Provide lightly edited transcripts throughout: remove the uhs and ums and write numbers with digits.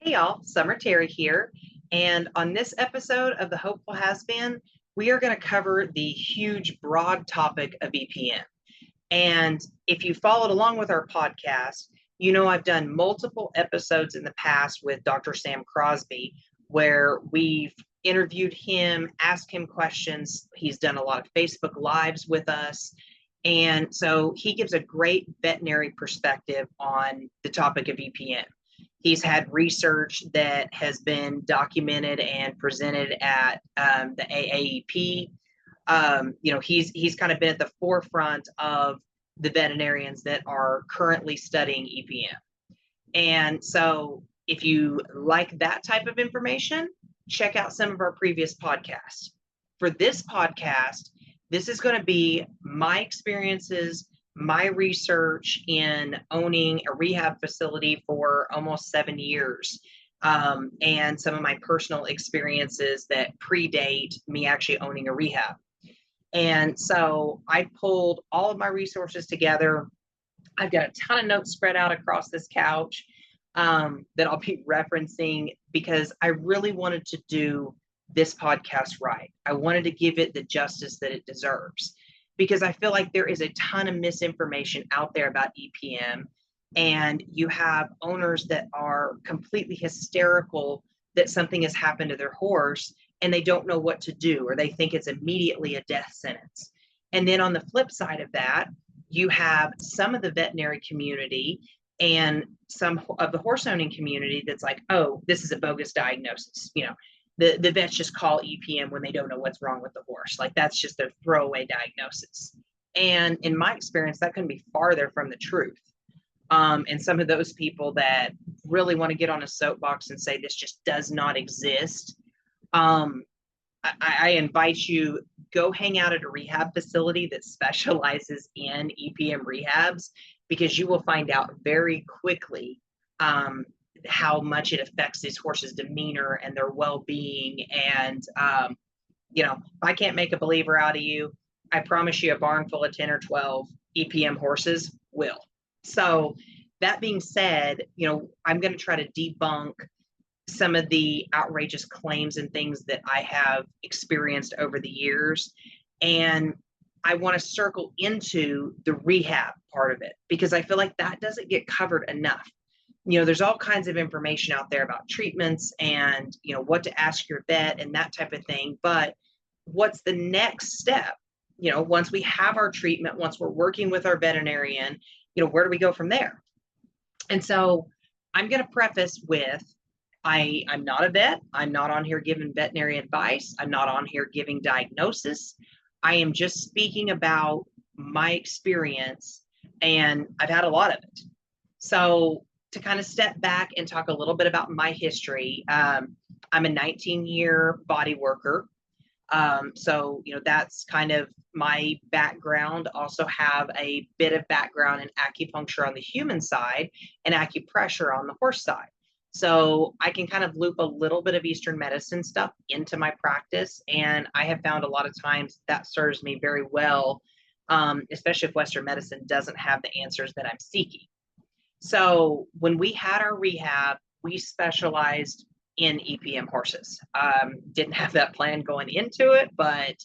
Hey y'all, Summer Terry here. And on this episode of The Hopeful Has Been, we are going to cover the huge, broad topic of EPM. And if you followed along with our podcast, you know I've done multiple episodes in the past with Dr. Sam Crosby where we've interviewed him, asked him questions. He's done a lot of Facebook Lives with us. And so he gives a great veterinary perspective on the topic of EPM. He's had research that has been documented and presented at the AAEP. He's kind of been at the forefront of the veterinarians that are currently studying EPM. And so if you like that type of information, check out some of our previous podcasts. For this podcast, this is going to be my experiences, my research in owning a rehab facility for almost 7 years, and some of my personal experiences that predate me actually owning a rehab. And so I pulled all of my resources together. I've got a ton of notes spread out across this couch that I'll be referencing because I really wanted to do this podcast right. I wanted to give it the justice that it deserves because I feel like there is a ton of misinformation out there about EPM, and you have owners that are completely hysterical that something has happened to their horse and they don't know what to do, or they think it's immediately a death sentence. And then on the flip side of that, you have some of the veterinary community and some of the horse owning community that's like, oh, this is a bogus diagnosis. The vets just call EPM when they don't know what's wrong with the horse. Like that's just their throwaway diagnosis. And in my experience, that couldn't be farther from the truth. And some of those people that really want to get on a soapbox and say this just does not exist, I invite you, go hang out at a rehab facility that specializes in EPM rehabs, because you will find out very quickly how much it affects these horses' demeanor and their well-being. And if I can't make a believer out of you, I promise you a barn full of 10 or 12 EPM horses will. So that being said, I'm going to try to debunk some of the outrageous claims and things that I have experienced over the years. And I want to circle into the rehab part of it because I feel like that doesn't get covered enough. There's all kinds of information out there about treatments and, what to ask your vet and that type of thing. But what's the next step? Once we have our treatment, once we're working with our veterinarian, where do we go from there? And so I'm going to preface with, I'm not a vet. I'm not on here giving veterinary advice. I'm not on here giving diagnosis. I am just speaking about my experience, and I've had a lot of it. So to kind of step back and talk a little bit about my history, I'm a 19-year body worker. So that's kind of my background. Also have a bit of background in acupuncture on the human side and acupressure on the horse side. So I can kind of loop a little bit of Eastern medicine stuff into my practice. And I have found a lot of times that serves me very well, especially if Western medicine doesn't have the answers that I'm seeking. So when we had our rehab, we specialized in EPM horses. Didn't have that plan going into it, but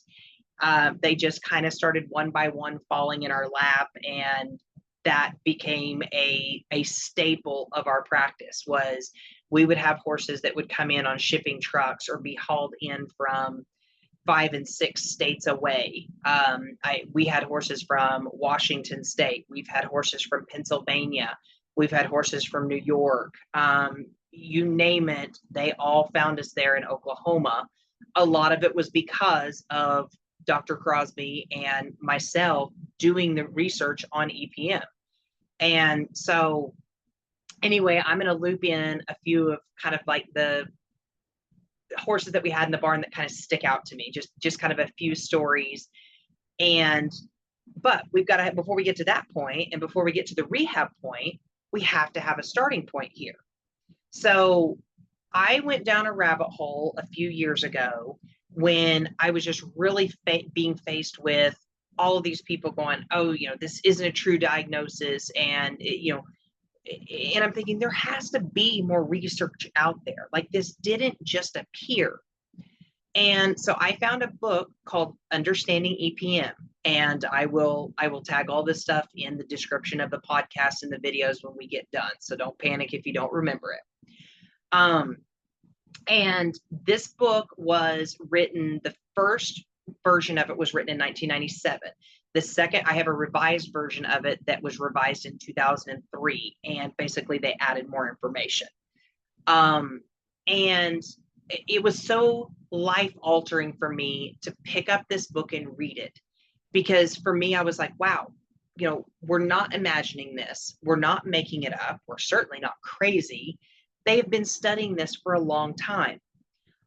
they just kind of started one by one falling in our lap, and that became a staple of our practice. Was we would have horses that would come in on shipping trucks or be hauled in from 5 and 6 states away. We had horses from Washington State. We've had horses from Pennsylvania. We've had horses from New York. You name it, they all found us there in Oklahoma. A lot of it was because of Dr. Crosby and myself doing the research on EPM. And so anyway, I'm going to loop in a few of kind of like the horses that we had in the barn that kind of stick out to me, just kind of a few stories. But we've got to, before we get to that point and before we get to the rehab point, we have to have a starting point here. So I went down a rabbit hole a few years ago when I was just really being faced with all of these people going, oh, this isn't a true diagnosis. And, And I'm thinking there has to be more research out there. Like this didn't just appear. And so I found a book called Understanding EPM, and I will tag all this stuff in the description of the podcast and the videos when we get done. So don't panic if you don't remember it. And this book was written, the first version of it was written in 1997. The second, I have a revised version of it that was revised in 2003, and basically they added more information. And it was so life altering for me to pick up this book and read it, because for me, I was like, wow, we're not imagining this. We're not making it up. We're certainly not crazy. They have been studying this for a long time.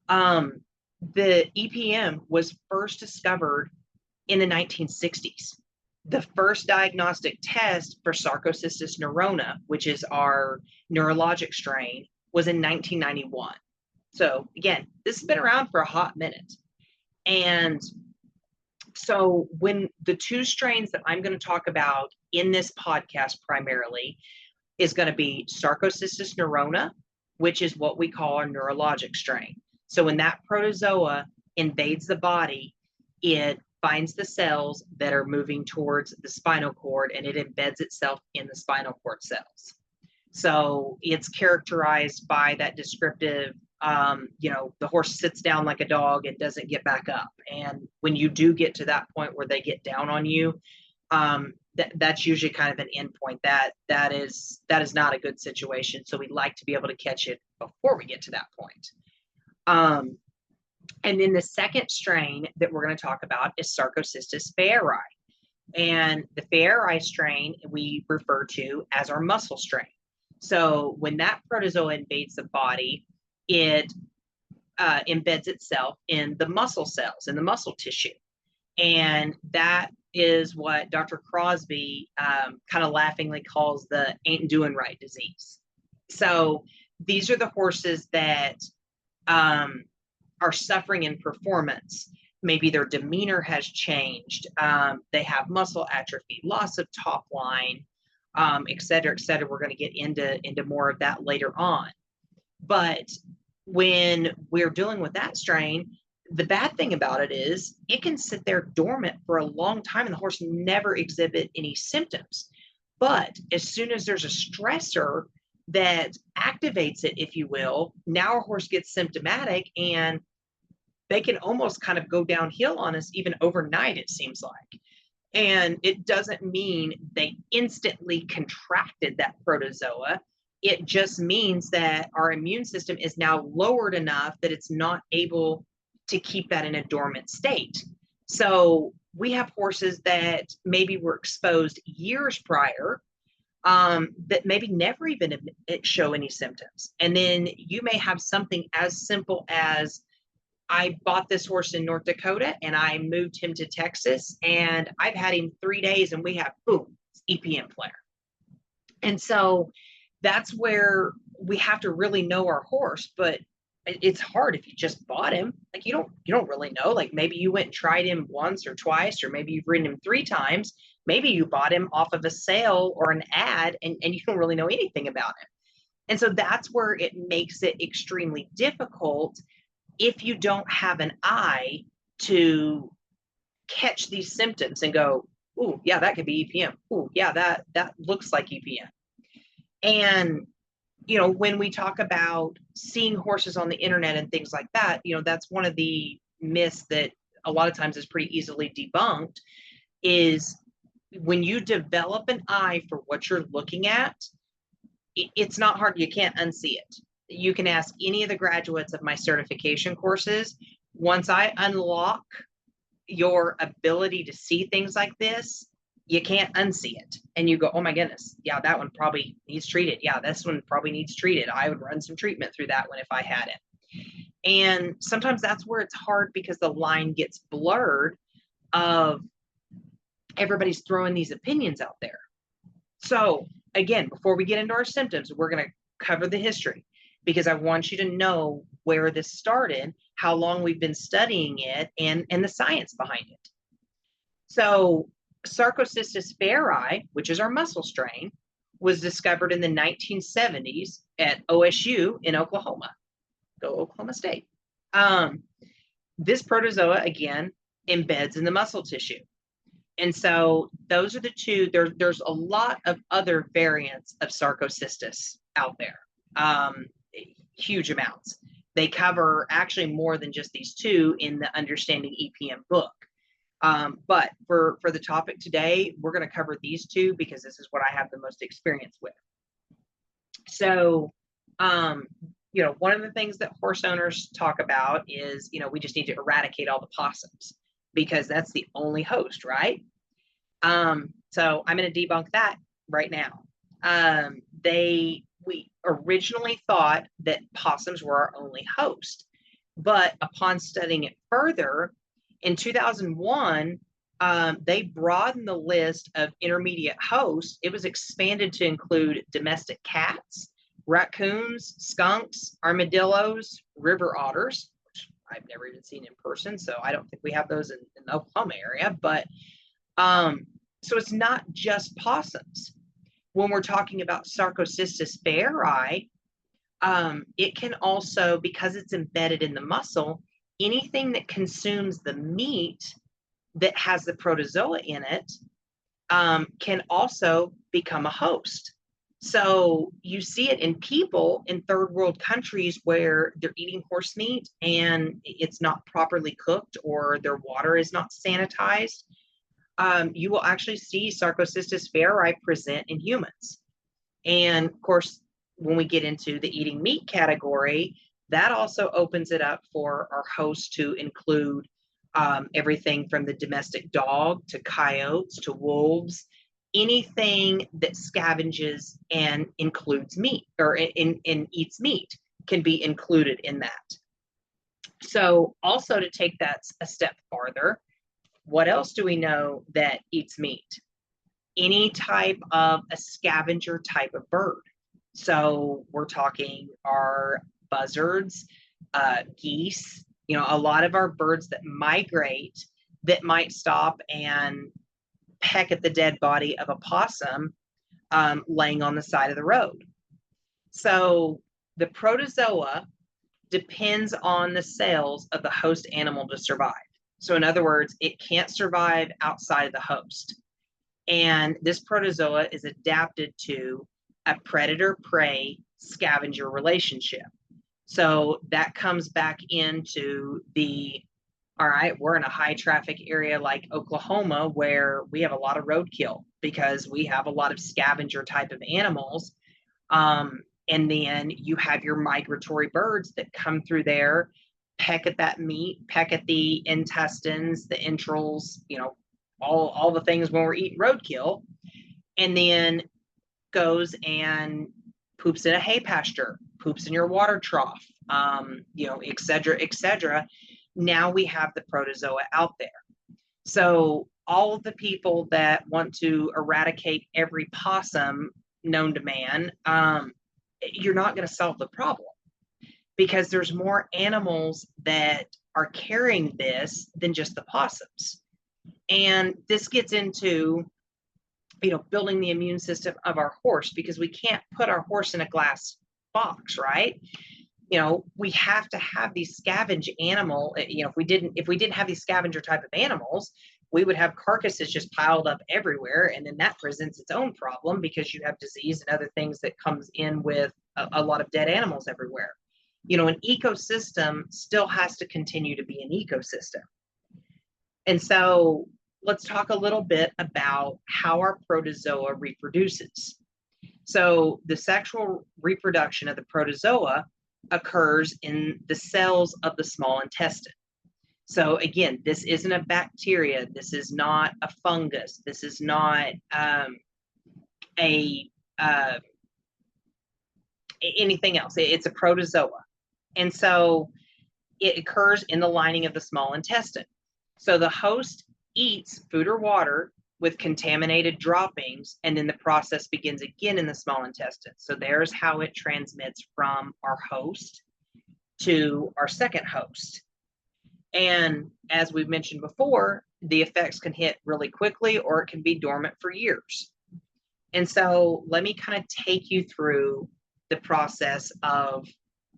The EPM was first discovered in the 1960s. The first diagnostic test for sarcocystosis neurona, which is our neurologic strain, was in 1991. So again, this has been around for a hot minute. And so when the two strains that I'm going to talk about in this podcast primarily is going to be sarcocystosis neurona, which is what we call our neurologic strain. So when that protozoa invades the body, it finds the cells that are moving towards the spinal cord, and it embeds itself in the spinal cord cells. So it's characterized by that descriptive, the horse sits down like a dog and doesn't get back up. And when you do get to that point where they get down on you, that's usually kind of an end point. That is not a good situation. So we'd like to be able to catch it before we get to that point. And then the second strain that we're going to talk about is Sarcocystis fayeri. And the fayeri strain we refer to as our muscle strain. So when that protozoa invades the body, it embeds itself in the muscle cells, in the muscle tissue. And that is what Dr. Crosby kind of laughingly calls the ain't doing right disease. So these are the horses that are suffering in performance. Maybe their demeanor has changed. They have muscle atrophy, loss of top line, et cetera, et cetera. We're going to get into more of that later on. But when we're dealing with that strain, the bad thing about it is it can sit there dormant for a long time and the horse never exhibit any symptoms. But as soon as there's a stressor that activates it, if you will, now our horse gets symptomatic, and they can almost kind of go downhill on us even overnight, it seems like. And it doesn't mean they instantly contracted that protozoa. It just means that our immune system is now lowered enough that it's not able to keep that in a dormant state. So we have horses that maybe were exposed years prior, that maybe never even show any symptoms. And then you may have something as simple as, I bought this horse in North Dakota and I moved him to Texas, and I've had him 3 days and we have, boom, EPM flare. And so that's where we have to really know our horse, but it's hard if you just bought him. Like you don't really know. Like maybe you went and tried him once or twice, or maybe you've ridden him 3 times. Maybe you bought him off of a sale or an ad, and you don't really know anything about him. And so that's where it makes it extremely difficult if you don't have an eye to catch these symptoms and go, oh, yeah, that could be EPM. Oh, yeah, that looks like EPM. And, when we talk about seeing horses on the internet and things like that, that's one of the myths that a lot of times is pretty easily debunked, is when you develop an eye for what you're looking at, it's not hard. You can't unsee it. You can ask any of the graduates of my certification courses. Once I unlock your ability to see things like this, you can't unsee it. And you go, oh my goodness, yeah, that one probably needs treated. Yeah, this one probably needs treated. I would run some treatment through that one if I had it. And sometimes that's where it's hard, because the line gets blurred of everybody's throwing these opinions out there. So again, before we get into our symptoms, we're going to cover the history, because I want you to know where this started, how long we've been studying it, and the science behind it. So Sarcocystis fayeri, which is our muscle strain, was discovered in the 1970s at OSU in Oklahoma. Go Oklahoma State. This protozoa, again, embeds in the muscle tissue. And so those are the two. There's a lot of other variants of sarcocystis out there, huge amounts. They cover actually more than just these two in the Understanding EPM book. But for the topic today, we're going to cover these two because this is what I have the most experience with. So, one of the things that horse owners talk about is, we just need to eradicate all the possums because that's the only host, right? So I'm going to debunk that right now. We originally thought that possums were our only host, but upon studying it further, in 2001, they broadened the list of intermediate hosts. It was expanded to include domestic cats, raccoons, skunks, armadillos, river otters, which I've never even seen in person, so I don't think we have those in the Oklahoma area. But so it's not just possums. When we're talking about Sarcocystis fayeri, it can also, because it's embedded in the muscle, anything that consumes the meat that has the protozoa in it can also become a host. So you see it in people in third world countries where they're eating horse meat and it's not properly cooked or their water is not sanitized. You will actually see Sarcocystis fayeri present in humans. And of course, when we get into the eating meat category, that also opens it up for our hosts to include everything from the domestic dog to coyotes to wolves, anything that scavenges and includes meat or eats meat can be included in that. So also to take that a step farther, what else do we know that eats meat? Any type of a scavenger type of bird. So we're talking our buzzards, geese, a lot of our birds that migrate that might stop and peck at the dead body of a possum laying on the side of the road. So the protozoa depends on the cells of the host animal to survive. So in other words, it can't survive outside of the host. And this protozoa is adapted to a predator-prey scavenger relationship. So that comes back into all right, we're in a high traffic area like Oklahoma where we have a lot of roadkill because we have a lot of scavenger type of animals. And then you have your migratory birds that come through there, peck at that meat, peck at the intestines, the entrails, all the things when we're eating roadkill, and then goes and poops in a hay pasture, poops in your water trough, et cetera, et cetera. Now we have the protozoa out there. So all of the people that want to eradicate every possum known to man, you're not going to solve the problem because there's more animals that are carrying this than just the possums. And this gets into, building the immune system of our horse because we can't put our horse in a glass box, right? We have to have these scavenge animal. If we didn't have these scavenger type of animals, we would have carcasses just piled up everywhere. And then that presents its own problem because you have disease and other things that comes in with a lot of dead animals everywhere. An ecosystem still has to continue to be an ecosystem. And so let's talk a little bit about how our protozoa reproduces. So the sexual reproduction of the protozoa occurs in the cells of the small intestine. So again, this isn't a bacteria. This is not a fungus. This is not anything else. It's a protozoa. And so it occurs in the lining of the small intestine. So the host eats food or water with contaminated droppings, and then the process begins again in the small intestine. So there's how it transmits from our host to our second host. And as we've mentioned before, the effects can hit really quickly or it can be dormant for years. And so let me kind of take you through the process of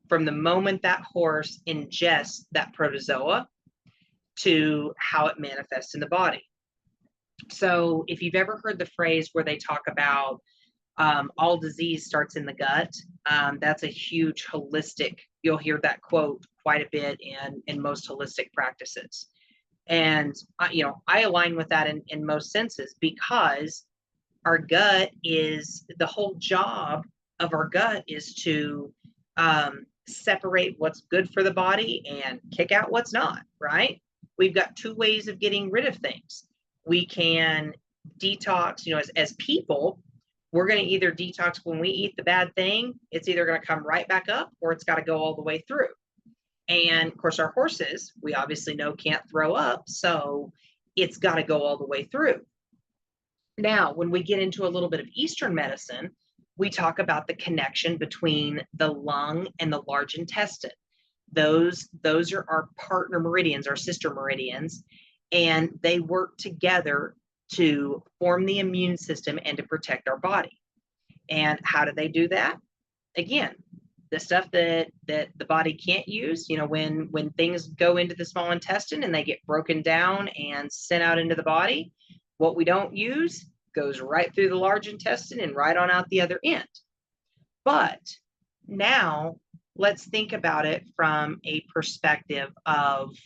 from the moment that horse ingests that protozoa to how it manifests in the body. So if you've ever heard the phrase where they talk about all disease starts in the gut, that's a huge holistic, you'll hear that quote quite a bit in most holistic practices. And, I align with that in most senses, because our gut is the whole job of our gut is to separate what's good for the body and kick out what's not, right? We've got two ways of getting rid of things. We can detox, as people, we're going to either detox when we eat the bad thing, it's either going to come right back up or it's got to go all the way through. And of course, our horses, we obviously know can't throw up, so it's got to go all the way through. Now, when we get into a little bit of Eastern medicine, we talk about the connection between the lung and the large intestine. Those are our partner meridians, our sister meridians, and they work together to form the immune system and to protect our body. And how do they do that? Again, the stuff that the body can't use, when things go into the small intestine and they get broken down and sent out into the body, what we don't use goes right through the large intestine and right on out the other end. But now let's think about it from a perspective of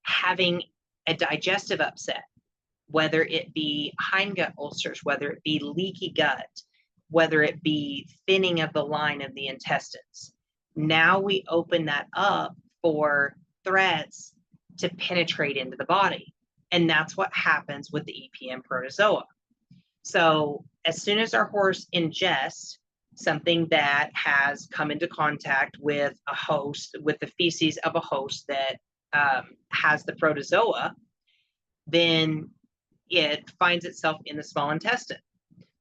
having a digestive upset, whether it be hindgut ulcers, whether it be leaky gut, whether it be thinning of the line of the intestines. Now we open that up for threats to penetrate into the body. And that's what happens with the EPM protozoa. So as soon as our horse ingests something that has come into contact with a host, with the feces of a host that has the protozoa, then it finds itself in the small intestine.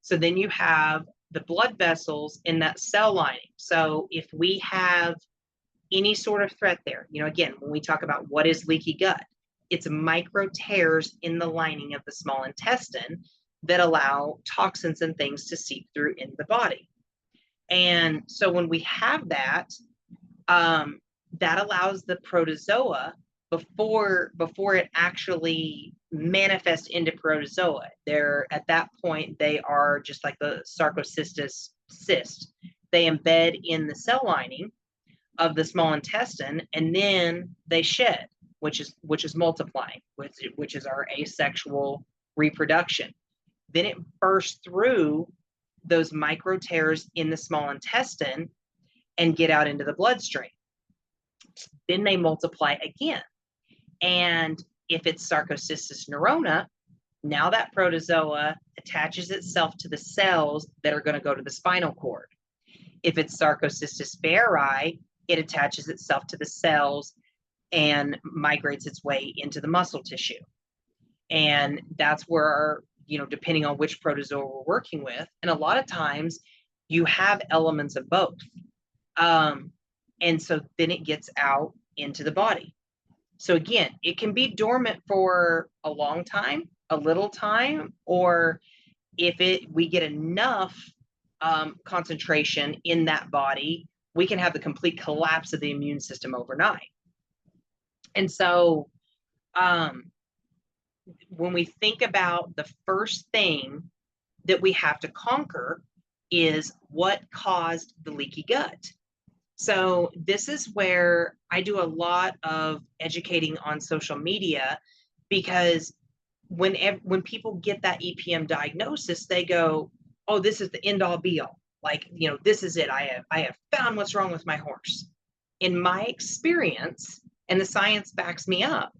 So then you have the blood vessels in that cell lining. So if we have any sort of threat there, again, when we talk about what is leaky gut, it's micro tears in the lining of the small intestine that allow toxins and things to seep through in the body. And so when we have that, that allows the protozoa, before it actually manifests into protozoa, at that point, they are just like the sarcocystis cyst. They embed in the cell lining of the small intestine, and then they shed, which is multiplying, which is our asexual reproduction. Then it bursts through those micro tears in the small intestine and get out into the bloodstream. Then they multiply again. And if it's Sarcocystis neurona, now that protozoa attaches itself to the cells that are going to go to the spinal cord. If it's Sarcocystis feri, it attaches itself to the cells and migrates its way into the muscle tissue. And that's where, depending on which protozoa we're working with, and a lot of times you have elements of both. And so then it gets out into the body. So again, it can be dormant for a long time, a little time, or if we get enough concentration in that body, we can have the complete collapse of the immune system overnight. And so when we think about the first thing that we have to conquer is what caused the leaky gut. So this is where I do a lot of educating on social media, because when people get that EPM diagnosis, they go, oh, this is the end all be all. Like, this is it. I have found what's wrong with my horse. In my experience, and the science backs me up,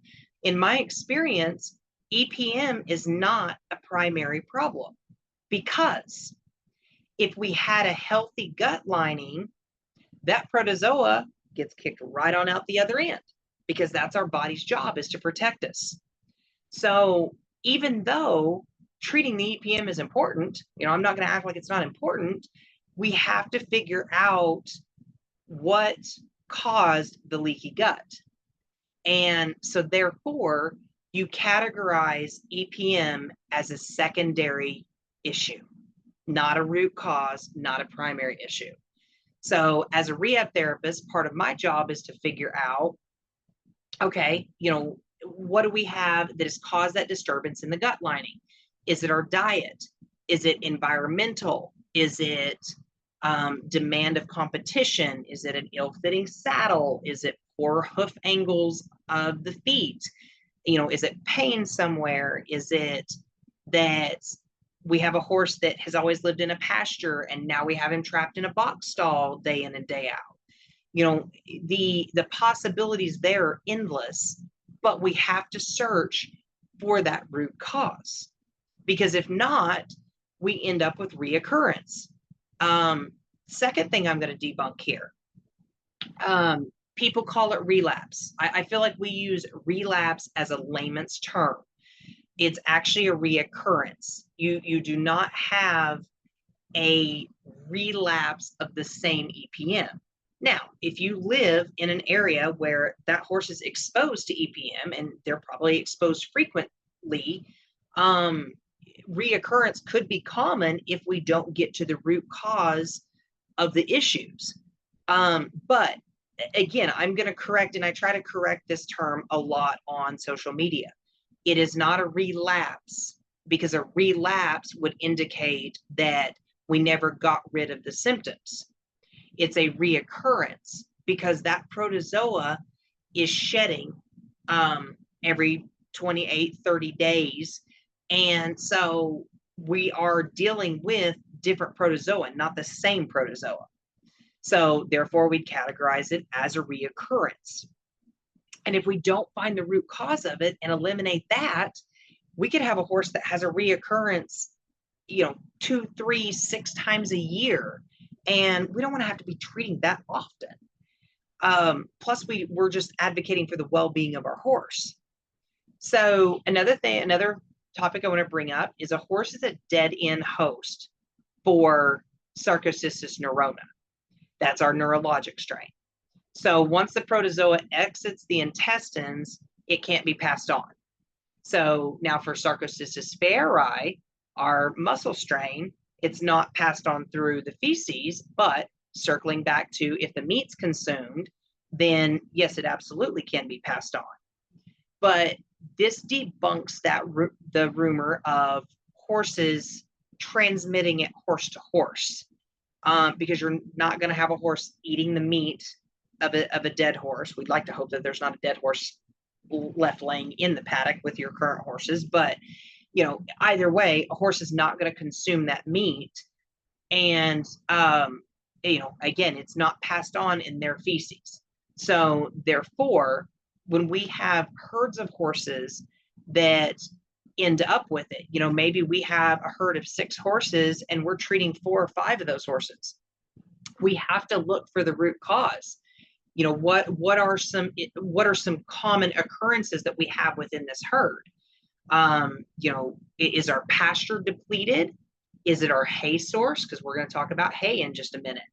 in my experience, EPM is not a primary problem, because if we had a healthy gut lining, that protozoa gets kicked right on out the other end, because that's our body's job, is to protect us. So even though treating the EPM is important, I'm not going to act like it's not important. We have to figure out what caused the leaky gut. And so therefore, you categorize EPM as a secondary issue, not a root cause, not a primary issue. So as a rehab therapist, part of my job is to figure out, okay, what do we have that has caused that disturbance in the gut lining? Is it our diet? Is it environmental? Is it demand of competition? Is it an ill-fitting saddle? Is it poor hoof angles of the feet? Is it pain somewhere? Is it that we have a horse that has always lived in a pasture and now we have him trapped in a box stall day in and day out? The possibilities there are endless, but we have to search for that root cause, because if not, we end up with reoccurrence. Second thing I'm going to debunk here. People call it relapse. I feel like we use relapse as a layman's term. It's actually a reoccurrence. You do not have a relapse of the same EPM. Now, if you live in an area where that horse is exposed to EPM, and they're probably exposed frequently, reoccurrence could be common if we don't get to the root cause of the issues. But again, I'm going to correct, and I try to correct this term a lot on social media. It is not a relapse, because a relapse would indicate that we never got rid of the symptoms. It's a reoccurrence because that protozoa is shedding every 28, 30 days. And so we are dealing with different protozoa, not the same protozoa. So therefore, we'd categorize it as a reoccurrence. And if we don't find the root cause of it and eliminate that, we could have a horse that has a reoccurrence, 2, 3, 6 times a year. And we don't want to have to be treating that often. Plus, we're just advocating for the well-being of our horse. So another topic I want to bring up is a horse is a dead-end host for Sarcoidosis neurona. That's our neurologic strain. So once the protozoa exits the intestines, it can't be passed on. So now for Sarcoidosis feri, our muscle strain, it's not passed on through the feces, but circling back to if the meat's consumed, then yes, it absolutely can be passed on. But this debunks the rumor of horses transmitting it horse to horse, because you're not going to have a horse eating the meat of a dead horse. We'd like to hope that there's not a dead horse left laying in the paddock with your current horses, but either way, a horse is not going to consume that meat. And, again, it's not passed on in their feces. So therefore, when we have herds of horses that end up with it, maybe we have a herd of 6 horses and we're treating 4 or 5 of those horses. We have to look for the root cause. What are some common occurrences that we have within this herd? Is our pasture depleted? Is it our hay source? Because we're going to talk about hay in just a minute.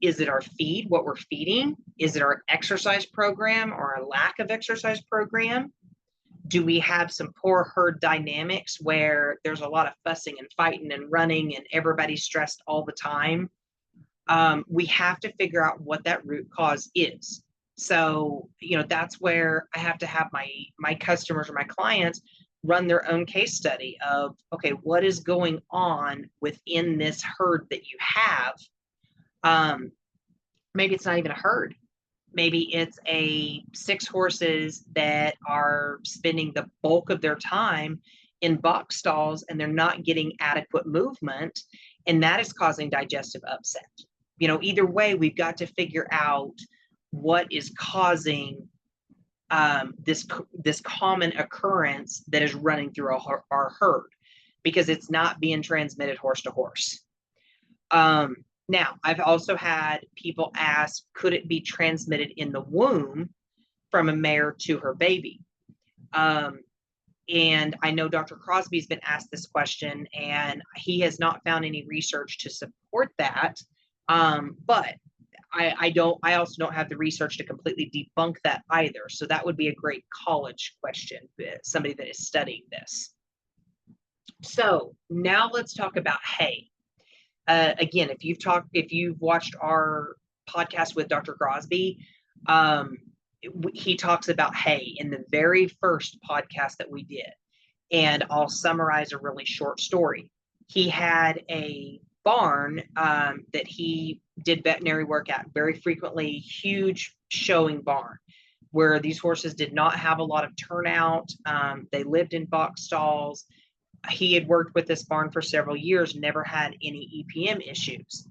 Is it our feed, what we're feeding? Is it our exercise program or a lack of exercise program? Do we have some poor herd dynamics where there's a lot of fussing and fighting and running and everybody's stressed all the time? We have to figure out what that root cause is. So, that's where I have to have my customers or my clients run their own case study of, okay, what is going on within this herd that you have? Maybe it's not even a herd. Maybe it's 6 horses that are spending the bulk of their time in box stalls and they're not getting adequate movement, and that is causing digestive upset. Either way, we've got to figure out what is causing this common occurrence that is running through our herd, because it's not being transmitted horse to horse. Now, I've also had people ask, could it be transmitted in the womb from a mare to her baby? And I know Dr. Crosby's been asked this question, and he has not found any research to support that. But I also don't have the research to completely debunk that either. So that would be a great college question, somebody that is studying this. So now let's talk about hay. Again, if you've watched our podcast with Dr. Crosby, he talks about hay in the very first podcast that we did. And I'll summarize a really short story. He had a barn that he did veterinary work at very frequently, huge showing barn where these horses did not have a lot of turnout. They lived in box stalls. He had worked with this barn for several years, never had any EPM issues.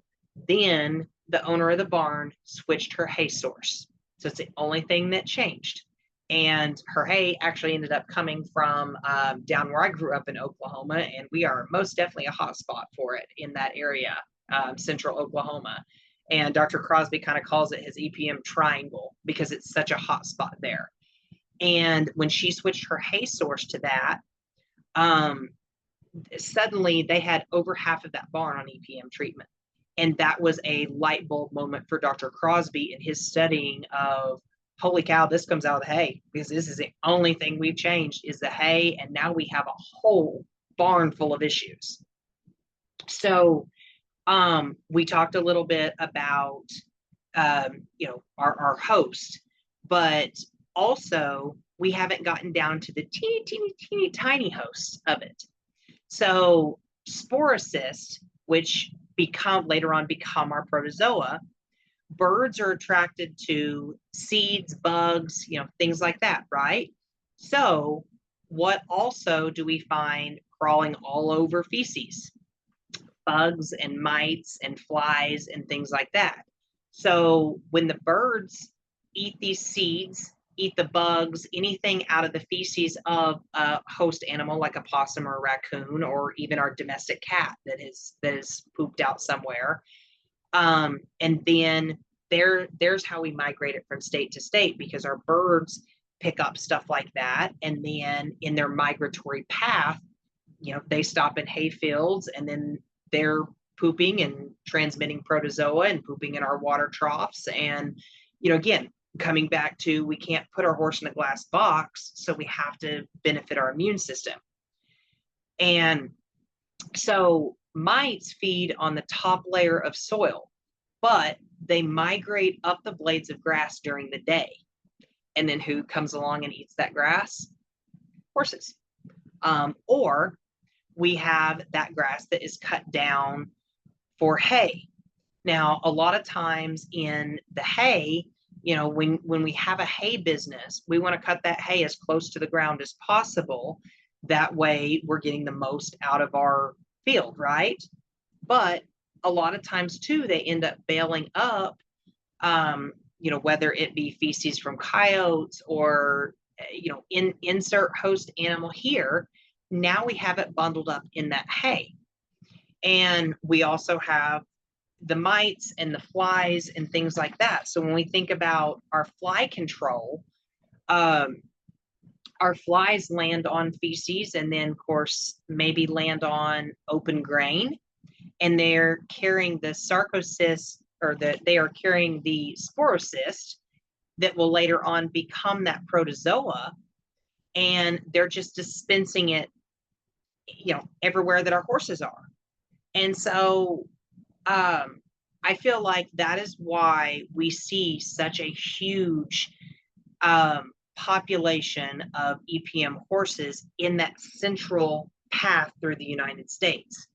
Then the owner of the barn switched her hay source. So it's the only thing that changed. And her hay actually ended up coming from down where I grew up in Oklahoma. And we are most definitely a hot spot for it in that area, central Oklahoma. And Dr. Crosby kind of calls it his EPM triangle because it's such a hot spot there. And when she switched her hay source to that, suddenly they had over half of that barn on EPM treatment. And that was a light bulb moment for Dr. Crosby in his studying of, holy cow, this comes out of the hay, because this is the only thing we've changed is the hay. And now we have a whole barn full of issues. So we talked a little bit about, our host, but also we haven't gotten down to the teeny tiny host of it. So sporocysts, which later on become our protozoa, birds are attracted to seeds, bugs, things like that, right? So what also do we find crawling all over feces? Bugs and mites and flies and things like that. So when the birds eat these seeds, eat the bugs, anything out of the feces of a host animal like a possum or a raccoon, or even our domestic cat that is pooped out somewhere. And then there's how we migrate it from state to state, because our birds pick up stuff like that. And then in their migratory path, they stop in hay fields, and then they're pooping and transmitting protozoa and pooping in our water troughs. And, again, coming back to, we can't put our horse in a glass box, so we have to benefit our immune system. And so mites feed on the top layer of soil, but they migrate up the blades of grass during the day. And then who comes along and eats that grass? Horses. Or we have that grass that is cut down for hay. Now, a lot of times in the hay, when we have a hay business, we want to cut that hay as close to the ground as possible. That way we're getting the most out of our field, right? But a lot of times too, they end up baling up, whether it be feces from coyotes or, insert host animal here. Now we have it bundled up in that hay. And we also have the mites and the flies and things like that. So when we think about our fly control, our flies land on feces, and then of course maybe land on open grain, and they're carrying the sarcocyst, or they are carrying the sporocyst that will later on become that protozoa, and they're just dispensing it, everywhere that our horses are. And so I feel like that is why we see such a huge population of EPM horses in that central path through the United States.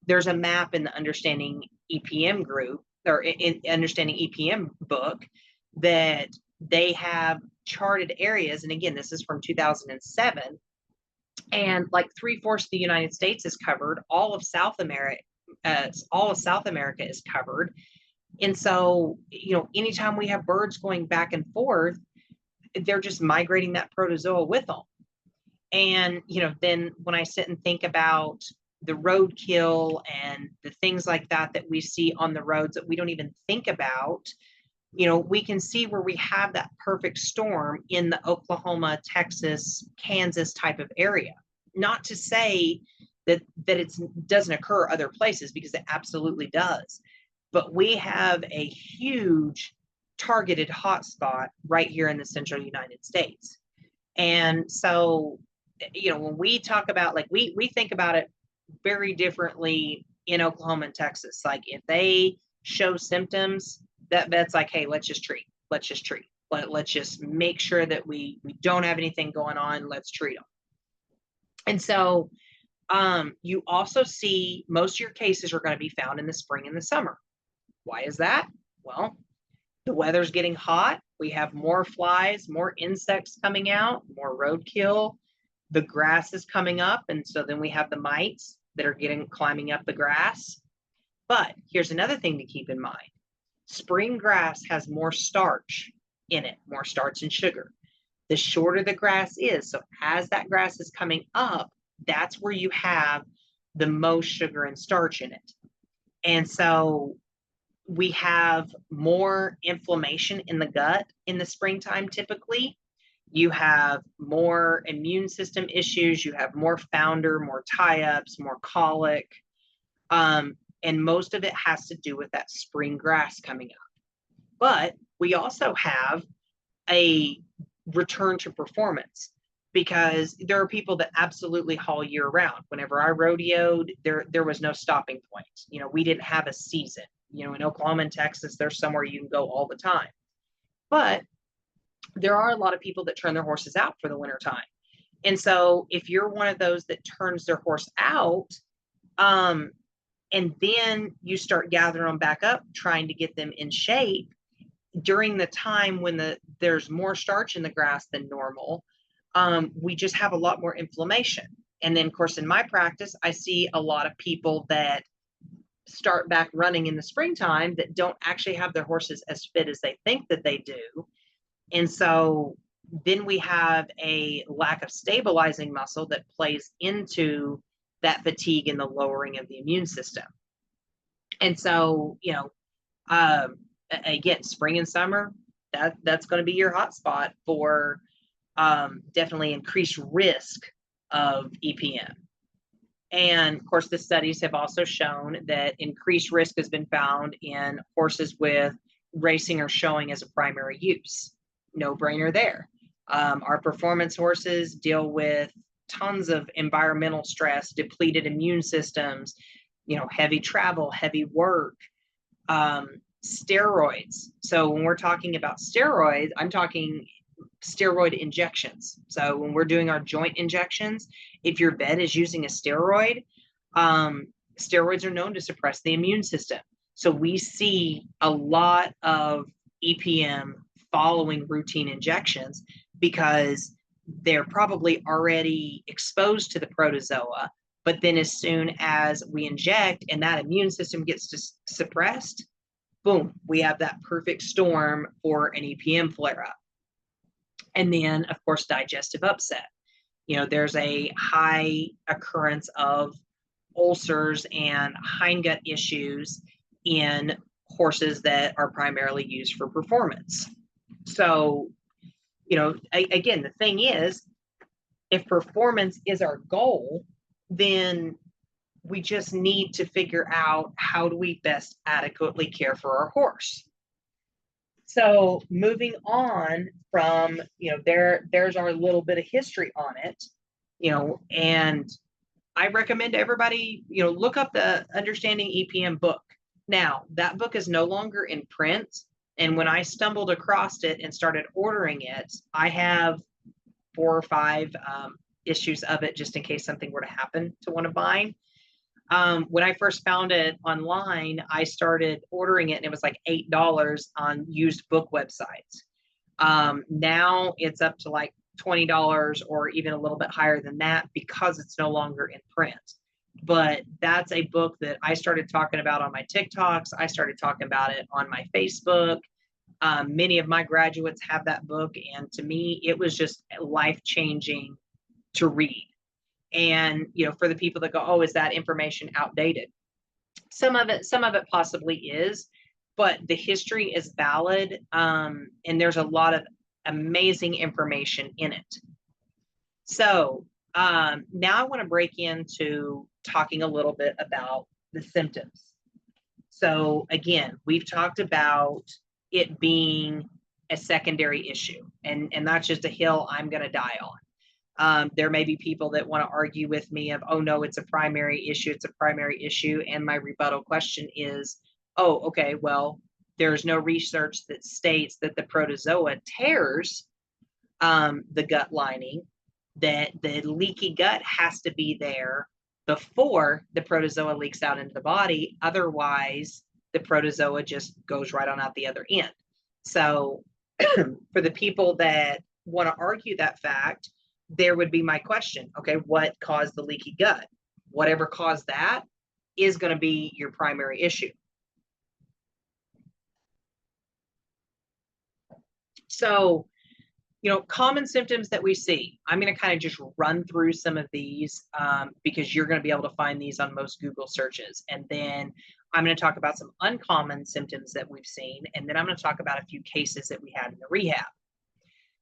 There's a map in the Understanding EPM group, or in Understanding EPM book, that they have charted areas. And again, this is from 2007. And like 3/4 of the United States is covered. All of South America is covered. And so, anytime we have birds going back and forth, they're just migrating that protozoa with them. And, then when I sit and think about the roadkill and the things like that we see on the roads that we don't even think about, we can see where we have that perfect storm in the Oklahoma, Texas, Kansas type of area. Not to say that it doesn't occur other places, because it absolutely does. but we have a huge targeted hotspot right here in the central United States. And so, when we talk about, like, we think about it very differently in Oklahoma and Texas. Like, if they show symptoms, that vet's like, hey, let's just treat. Let's just make sure that we don't have anything going on. Let's treat them. And so you also see most of your cases are going to be found in the spring and the summer. Why is that? Well, the weather's getting hot. We have more flies, more insects coming out, more roadkill. The grass is coming up. And so then we have the mites that are climbing up the grass. But here's another thing to keep in mind. Spring grass has more starch in it, more starch and sugar. The shorter the grass is, so as that grass is coming up, that's where you have the most sugar and starch in it. And so we have more inflammation in the gut in the springtime typically. You have more immune system issues, you have more founder, more tie-ups, more colic. And most of it has to do with that spring grass coming up. But we also have a return to performance, because there are people that absolutely haul year round. Whenever I rodeoed, there was no stopping point. We didn't have a season. In Oklahoma and Texas, there's somewhere you can go all the time. But there are a lot of people that turn their horses out for the winter time. And so if you're one of those that turns their horse out, and then you start gathering them back up, trying to get them in shape during the time when there's more starch in the grass than normal, we just have a lot more inflammation. And then, of course, in my practice, I see a lot of people that start back running in the springtime that don't actually have their horses as fit as they think that they do. And so then we have a lack of stabilizing muscle that plays into that fatigue and the lowering of the immune system. And so, again, spring and summer, that's going to be your hot spot for definitely increased risk of EPM. And of course, the studies have also shown that increased risk has been found in horses with racing or showing as a primary use. No brainer there. Our performance horses deal with tons of environmental stress, depleted immune systems, heavy travel, heavy work, steroids. So when we're talking about steroids, I'm talking steroid injections. So when we're doing our joint injections, if your vet is using a steroid, steroids are known to suppress the immune system. So we see a lot of EPM following routine injections because they're probably already exposed to the protozoa. But then as soon as we inject and that immune system gets suppressed, boom, we have that perfect storm for an EPM flare-up. And then, of course, digestive upset. There's a high occurrence of ulcers and hindgut issues in horses that are primarily used for performance. So, again, the thing is, if performance is our goal, then we just need to figure out how do we best adequately care for our horse. So moving on from, there's our little bit of history on it, and I recommend everybody, look up the Understanding EPM book. Now, that book is no longer in print. And when I stumbled across it and started ordering it, I have 4 or 5 issues of it just in case something were to happen to one of mine. When I first found it online, I started ordering it and it was like $8 on used book websites. Now it's up to like $20 or even a little bit higher than that because it's no longer in print. But that's a book that I started talking about on my TikToks. I started talking about it on my Facebook. Many of my graduates have that book. And to me, it was just life-changing to read. And, for the people that go, oh, is that information outdated? Some of it possibly is, but the history is valid. And there's a lot of amazing information in it. So now I want to break into talking a little bit about the symptoms. So again, we've talked about it being a secondary issue, and that's just a hill I'm going to die on. There may be people that want to argue with me of, oh no, it's a primary issue, it's a primary issue. And my rebuttal question is, oh, okay, well, there's no research that states that the protozoa tears the gut lining, that the leaky gut has to be there before the protozoa leaks out into the body. Otherwise, the protozoa just goes right on out the other end. So for the people that want to argue that fact, there would be my question. Okay, what caused the leaky gut? Whatever caused that is going to be your primary issue. So, common symptoms that we see. I'm going to kind of just run through some of these because you're going to be able to find these on most Google searches. And then I'm going to talk about some uncommon symptoms that we've seen. And then I'm going to talk about a few cases that we had in the rehab.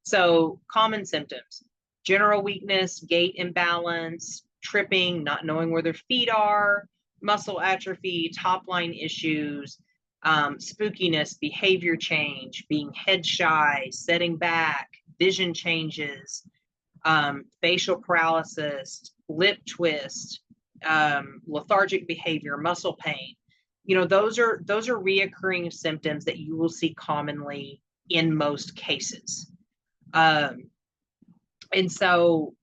So common symptoms: general weakness, gait imbalance, tripping, not knowing where their feet are, muscle atrophy, top line issues, spookiness, behavior change, being head shy, setting back, vision changes, facial paralysis, lip twist, lethargic behavior, muscle pain. Those are reoccurring symptoms that you will see commonly in most cases. And so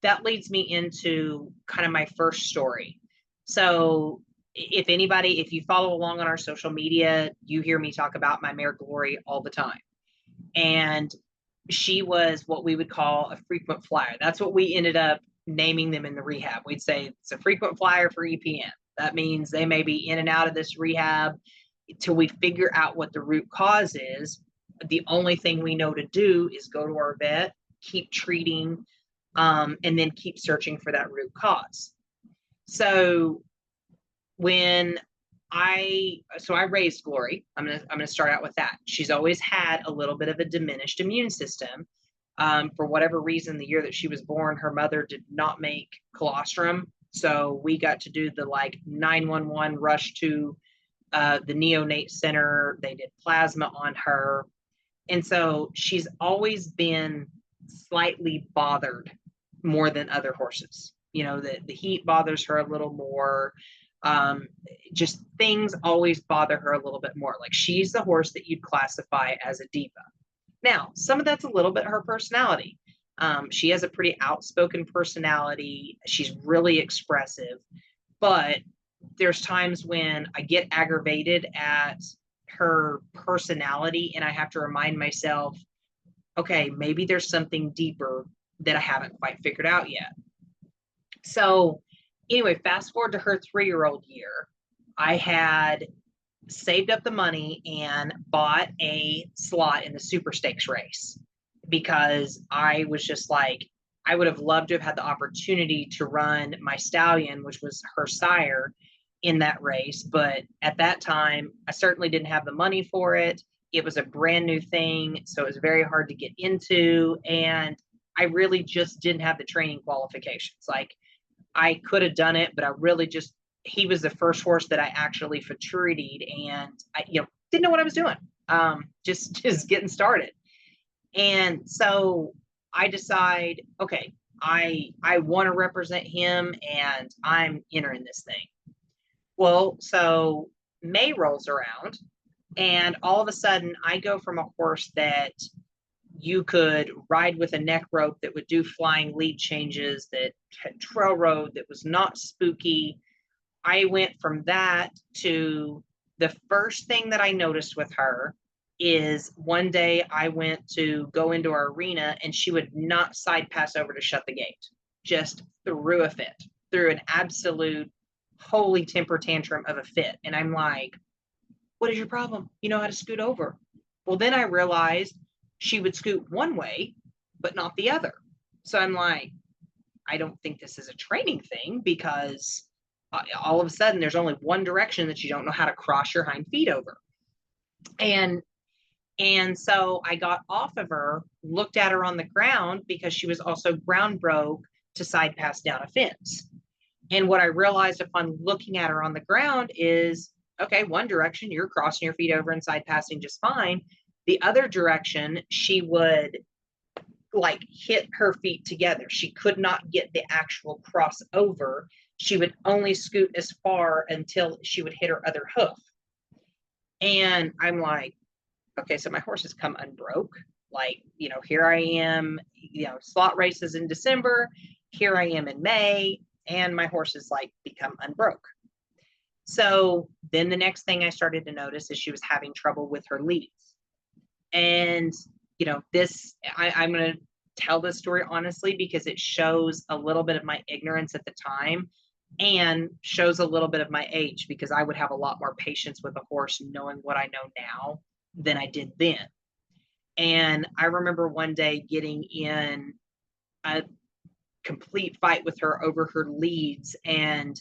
that leads me into kind of my first story. So if you follow along on our social media, you hear me talk about my mare Glory all the time. And she was what we would call a frequent flyer. That's what we ended up naming them in the rehab. We'd say it's a frequent flyer for EPM. That means they may be in and out of this rehab till we figure out what the root cause is. The only thing we know to do is go to our vet, keep treating, and then keep searching for that root cause. So I raised Glory. I'm gonna start out with that. She's always had a little bit of a diminished immune system. For whatever reason, the year that she was born, her mother did not make colostrum. So we got to do the 911 rush to the neonate center. They did plasma on her. And so she's always been slightly bothered more than other horses. The heat bothers her a little more. Just things always bother her a little bit more. Like, she's the horse that you'd classify as a diva. Now, some of that's a little bit her personality. She has a pretty outspoken personality. She's really expressive, but there's times when I get aggravated at her personality and I have to remind myself, okay, maybe there's something deeper that I haven't quite figured out yet. So anyway, fast forward to her 3-year-old year, I had saved up the money and bought a slot in the Super Stakes race because I was just like, I would have loved to have had the opportunity to run my stallion, which was her sire, in that race. But at that time, I certainly didn't have the money for it. It was a brand new thing, so it was very hard to get into. And I really just didn't have the training qualifications. Like, I could have done it, but he was the first horse that I actually futurity'd, and I, didn't know what I was doing. Just getting started. And so I decide, okay, I want to represent him and I'm entering this thing. Well, so May rolls around and all of a sudden I go from a horse that you could ride with a neck rope that would do flying lead changes, that had trail road, that was not spooky. I went from that to the first thing that I noticed with her is one day I went to go into our arena and she would not side pass over to shut the gate. Just threw a fit, threw an absolute holy temper tantrum of a fit. And I'm like, what is your problem? You know how to scoot over. Well, then I realized she would scoot one way, but not the other. So I'm like, I don't think this is a training thing, because all of a sudden there's only one direction that you don't know how to cross your hind feet over. And so I got off of her, looked at her on the ground, because she was also ground broke to side pass down a fence. And what I realized upon looking at her on the ground is, okay, one direction, you're crossing your feet over and side passing just fine. The other direction, she would like hit her feet together. She could not get the actual crossover. She would only scoot as far until she would hit her other hoof. And I'm like, okay, so my horse has come unbroke. Like, here I am, slot races in December. Here I am in May, and my horse has like become unbroke. So then the next thing I started to notice is she was having trouble with her leads. And, I'm going to tell this story honestly because it shows a little bit of my ignorance at the time and shows a little bit of my age, because I would have a lot more patience with a horse knowing what I know now than I did then. And I remember one day getting in a complete fight with her over her leads and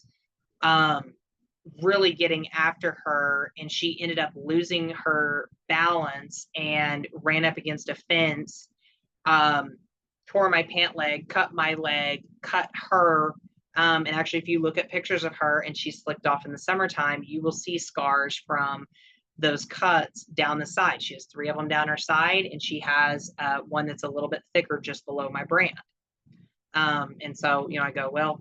really getting after her, and she ended up losing her balance and ran up against a fence, tore my pant leg, cut my leg, cut her. And actually, if you look at pictures of her and she slicked off in the summertime, you will see scars from those cuts down the side. She has 3 of them down her side, and she has one that's a little bit thicker just below my brand. And so, I go, well,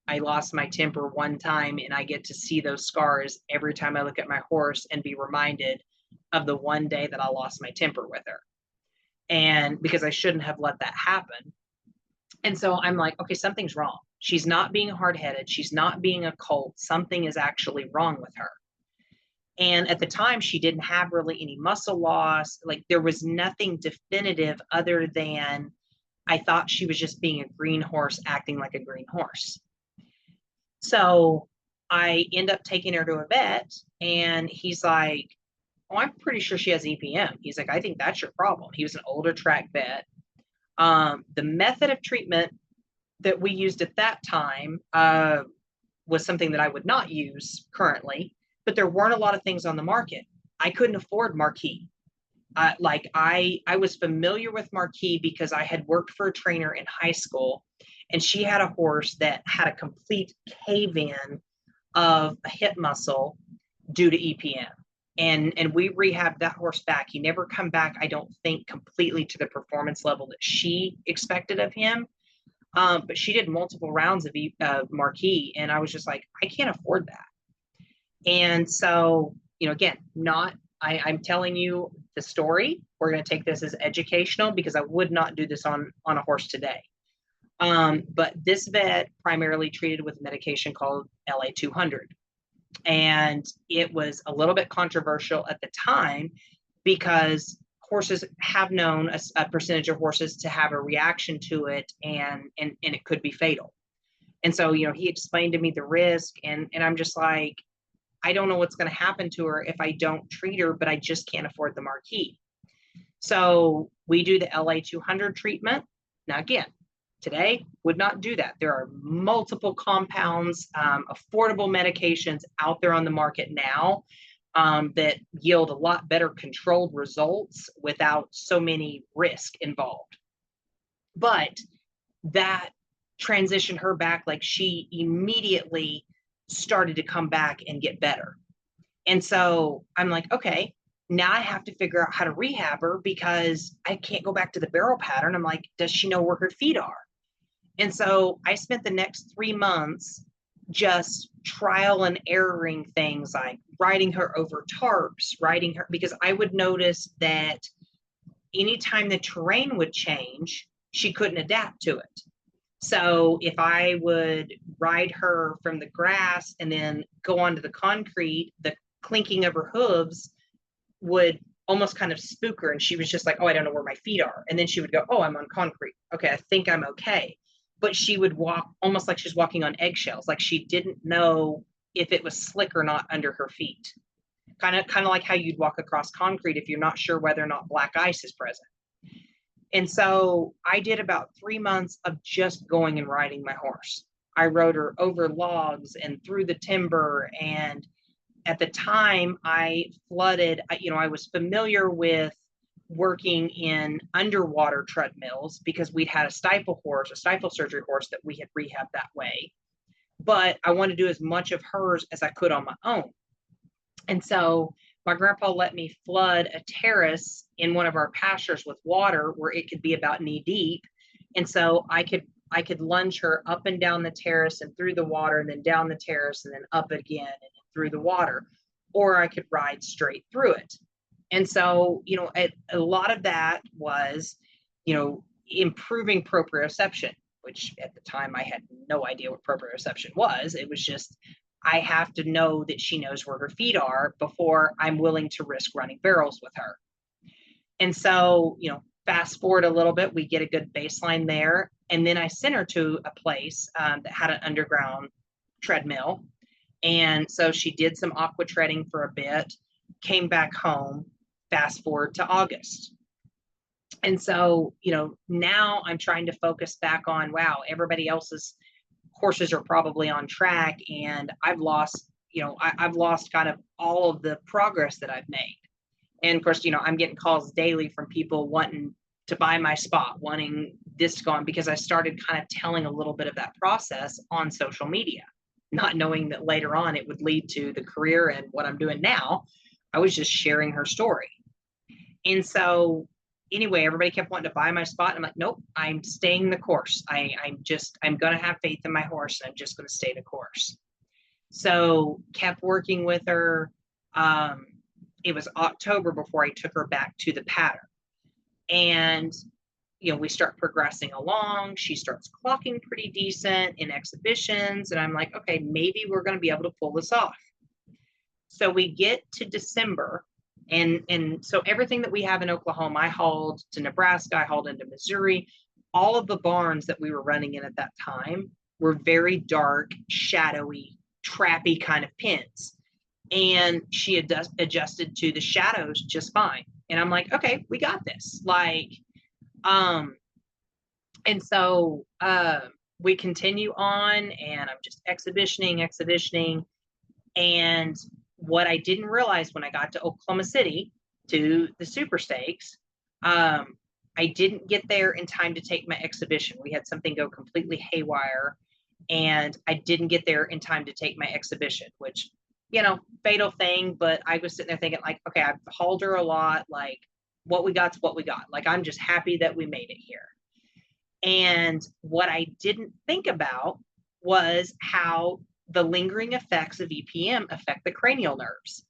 I lost my temper one time, and I get to see those scars every time I look at my horse and be reminded of the one day that I lost my temper with her. And because I shouldn't have let that happen. And so I'm like, okay, something's wrong. She's not being hard-headed. She's not being a colt. Something is actually wrong with her. And at the time, she didn't have really any muscle loss. Like, there was nothing definitive other than I thought she was just being a green horse acting like a green horse. So I end up taking her to a vet, and he's like, oh, I'm pretty sure she has EPM. He's like, I think that's your problem. He was an older track vet. The method of treatment that we used at that time was something that I would not use currently, but there weren't a lot of things on the market. I couldn't afford Marquis. I was familiar with Marquis because I had worked for a trainer in high school, and she had a horse that had a complete cave-in of a hip muscle due to EPM. And we rehabbed that horse back. He never come back, I don't think, completely to the performance level that she expected of him. But she did multiple rounds of Marquis, and I was just like, I can't afford that. And so, again, I'm telling you the story. We're going to take this as educational because I would not do this on a horse today. But this vet primarily treated with medication called LA-200. And it was a little bit controversial at the time because horses have known a percentage of horses to have a reaction to it, and it could be fatal. And so, he explained to me the risk, and I'm just like, I don't know what's going to happen to her if I don't treat her, but I just can't afford the Marquis. So we do the LA-200 treatment. Now, again, today would not do that. There are multiple compounds, affordable medications out there on the market now that yield a lot better controlled results without so many risks involved. But that transitioned her back. Like, she immediately started to come back and get better. And so I'm like, okay, now I have to figure out how to rehab her because I can't go back to the barrel pattern. I'm like, does she know where her feet are? And so I spent the next 3 months just trial and erroring things like riding her over tarps, riding her, because I would notice that anytime the terrain would change, she couldn't adapt to it. So if I would ride her from the grass and then go onto the concrete, the clinking of her hooves would almost kind of spook her. And she was just like, oh, I don't know where my feet are. And then she would go, oh, I'm on concrete. Okay, I think I'm okay. But she would walk almost like she's walking on eggshells. Like, she didn't know if it was slick or not under her feet. Kind of like how you'd walk across concrete if you're not sure whether or not black ice is present. And so I did about 3 months of just going and riding my horse. I rode her over logs and through the timber. And at the time I flooded, I was familiar with working in underwater treadmills because we'd had a stifle surgery horse that we had rehabbed that way. But I wanted to do as much of hers as I could on my own. And so my grandpa let me flood a terrace in one of our pastures with water where it could be about knee deep. And so I could lunge her up and down the terrace and through the water and then down the terrace and then up again and through the water, or I could ride straight through it. And so, a lot of that was, improving proprioception, which at the time I had no idea what proprioception was. It was just, I have to know that she knows where her feet are before I'm willing to risk running barrels with her. And so, fast forward a little bit, we get a good baseline there. And then I sent her to a place that had an underground treadmill. And so she did some aqua treading for a bit, came back home, fast forward to August. And so, now I'm trying to focus back on, wow, everybody else's horses are probably on track. And I've lost, I've lost kind of all of the progress that I've made. And of course, I'm getting calls daily from people wanting to buy my spot, wanting this gone, because I started kind of telling a little bit of that process on social media, not knowing that later on it would lead to the career and what I'm doing now. I was just sharing her story. And so anyway, everybody kept wanting to buy my spot. And I'm like, nope, I'm staying the course. I'm going to have faith in my horse. And I'm just going to stay the course. So kept working with her. It was October before I took her back to the pattern. And, we start progressing along. She starts clocking pretty decent in exhibitions. And I'm like, okay, maybe we're going to be able to pull this off. So we get to December. And so everything that we have in Oklahoma, I hauled to Nebraska, I hauled into Missouri. All of the barns that we were running in at that time were very dark, shadowy, trappy kind of pens. And she had adjusted to the shadows just fine. And I'm like, okay, we got this. And so we continue on, and I'm just exhibitioning. And what I didn't realize when I got to Oklahoma City to the Super Stakes, I didn't get there in time to take my exhibition. We had something go completely haywire, and I didn't get there in time to take my exhibition, which, fatal thing. But I was sitting there thinking, like, okay, I've hauled her a lot. Like, what we got's what we got. Like, I'm just happy that we made it here. And what I didn't think about was how the lingering effects of EPM affect the cranial nerves.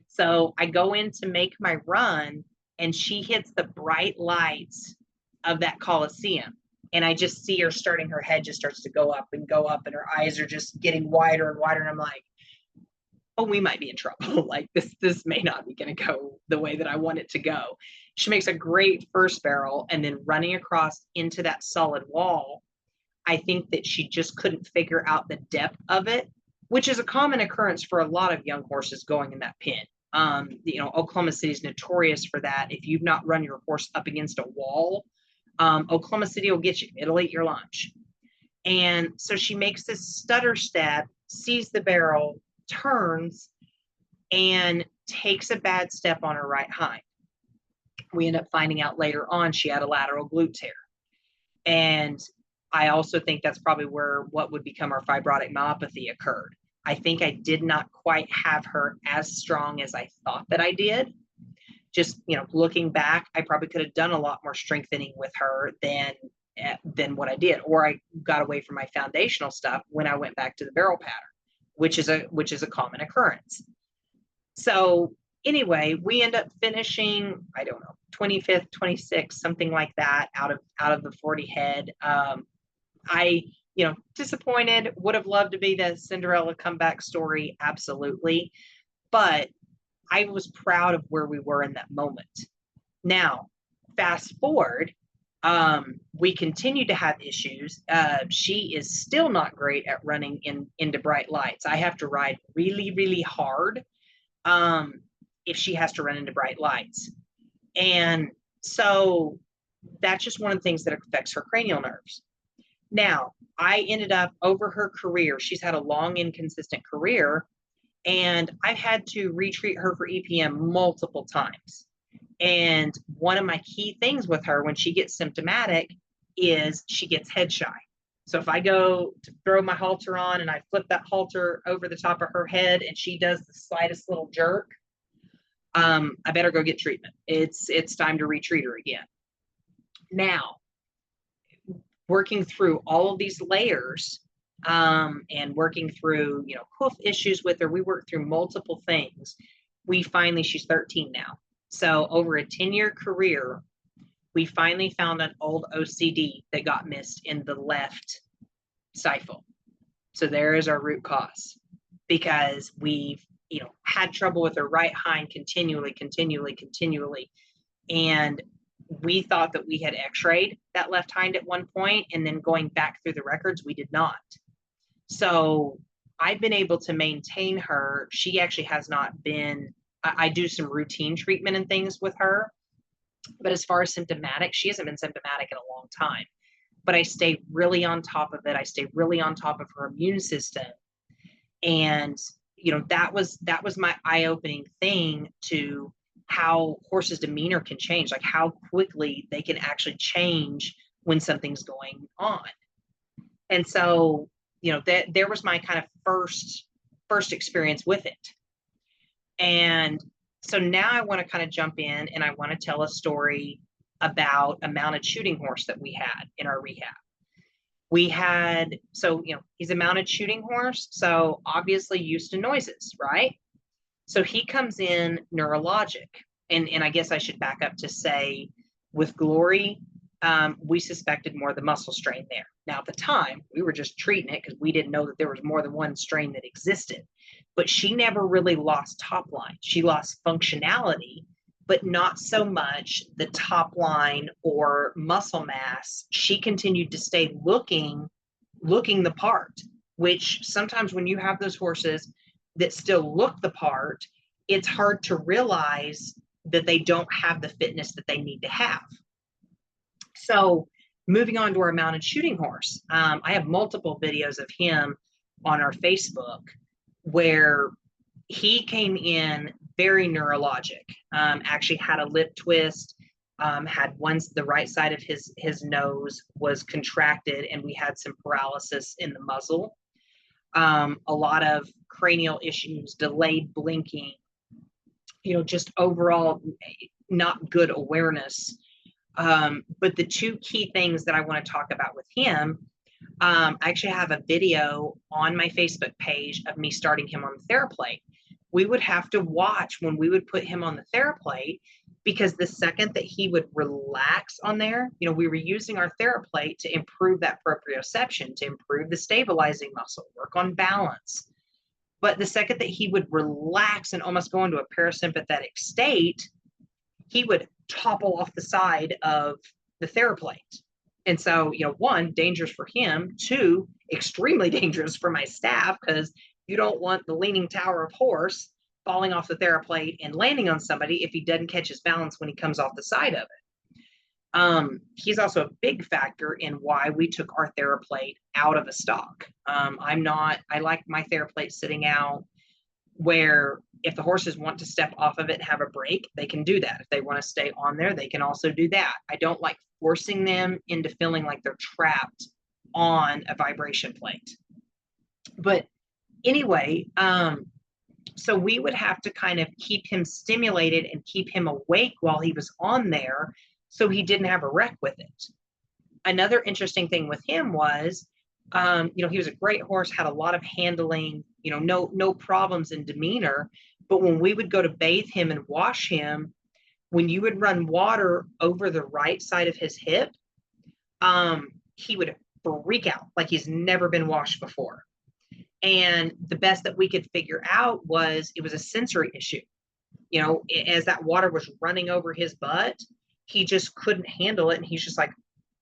So I go in to make my run, and she hits the bright lights of that Coliseum. And I just see her starting, her head just starts to go up, and her eyes are just getting wider and wider. And I'm like, oh, we might be in trouble. Like, this may not be going to go the way that I want it to go. She makes a great first barrel, and then running across into that solid wall, I think that she just couldn't figure out the depth of it, which is a common occurrence for a lot of young horses going in that pin. Oklahoma City is notorious for that. If you've not run your horse up against a wall, Oklahoma City will get you. It'll eat your lunch. And so she makes this stutter step, sees the barrel, turns, and takes a bad step on her right hind. We end up finding out later on she had a lateral glute tear. And I also think that's probably where what would become our fibrotic myopathy occurred. I think I did not quite have her as strong as I thought that I did. Just, looking back, I probably could have done a lot more strengthening with her than what I did. Or I got away from my foundational stuff when I went back to the barrel pattern, which is a common occurrence. So anyway, we end up finishing, I don't know, 25th, 26th, something like that, out of the 40 head. I, disappointed, would have loved to be the Cinderella comeback story. Absolutely. But I was proud of where we were in that moment. Now, fast forward, we continue to have issues. She is still not great at running into bright lights. I have to ride really, really hard if she has to run into bright lights. And so that's just one of the things that affects her cranial nerves. Now, I ended up, over her career, she's had a long, inconsistent career, and I've had to retreat her for EPM multiple times. And one of my key things with her when she gets symptomatic is she gets head shy. So if I go to throw my halter on and I flip that halter over the top of her head and she does the slightest little jerk, I better go get treatment. It's time to retreat her again. Now, working through all of these layers, and working through, hoof issues with her, we worked through multiple things. She's 13 now. So over a 10-year career, we finally found an old OCD that got missed in the left stifle. So there is our root cause, because we've, had trouble with her right hind continually. And we thought that we had x-rayed that left hind at one point, and then going back through the records, we did not. So I've been able to maintain her. She actually has not been, I do some routine treatment and things with her, but as far as symptomatic, she hasn't been symptomatic in a long time. But I stay really on top of it. I stay really on top of her immune system. And, that was my eye-opening thing to how horses' demeanor can change, like how quickly they can actually change when something's going on. And so, there was my kind of first experience with it. And so now I want to kind of jump in and I want to tell a story about a mounted shooting horse that we had in our rehab. He's a mounted shooting horse, so obviously used to noises, right? So he comes in neurologic. And I guess I should back up to say, with Glory, we suspected more of the muscle strain there. Now, at the time, we were just treating it because we didn't know that there was more than one strain that existed. But she never really lost top line. She lost functionality, but not so much the top line or muscle mass. She continued to stay looking the part, which sometimes when you have those horses that still look the part, it's hard to realize that they don't have the fitness that they need to have. So moving on to our mounted shooting horse, I have multiple videos of him on our Facebook where he came in very neurologic, actually had a lip twist, had the right side of his nose was contracted, and we had some paralysis in the muzzle, a lot of cranial issues, delayed blinking, just overall not good awareness. But the two key things that I want to talk about with him, I actually have a video on my Facebook page of me starting him on the TheraPlate. We would have to watch when we would put him on the TheraPlate, because the second that he would relax on there, we were using our TheraPlate to improve that proprioception, to improve the stabilizing muscle, work on balance. But the second that he would relax and almost go into a parasympathetic state, he would topple off the side of the TheraPlate. And so, one, dangerous for him. Two, extremely dangerous for my staff, because you don't want the leaning tower of horse falling off the TheraPlate and landing on somebody if he doesn't catch his balance when he comes off the side of it. He's also a big factor in why we took our TheraPlate out of the stock. I like my TheraPlate sitting out, where if the horses want to step off of it and have a break, they can do that. If they want to stay on there, they can also do that. I don't like forcing them into feeling like they're trapped on a vibration plate. But anyway, so we would have to kind of keep him stimulated and keep him awake while he was on there, so he didn't have a wreck with it. Another interesting thing with him was, he was a great horse, had a lot of handling, no problems in demeanor. But when we would go to bathe him and wash him, when you would run water over the right side of his hip, he would freak out like he's never been washed before. And the best that we could figure out was it was a sensory issue. As that water was running over his butt, he just couldn't handle it. And he's just like,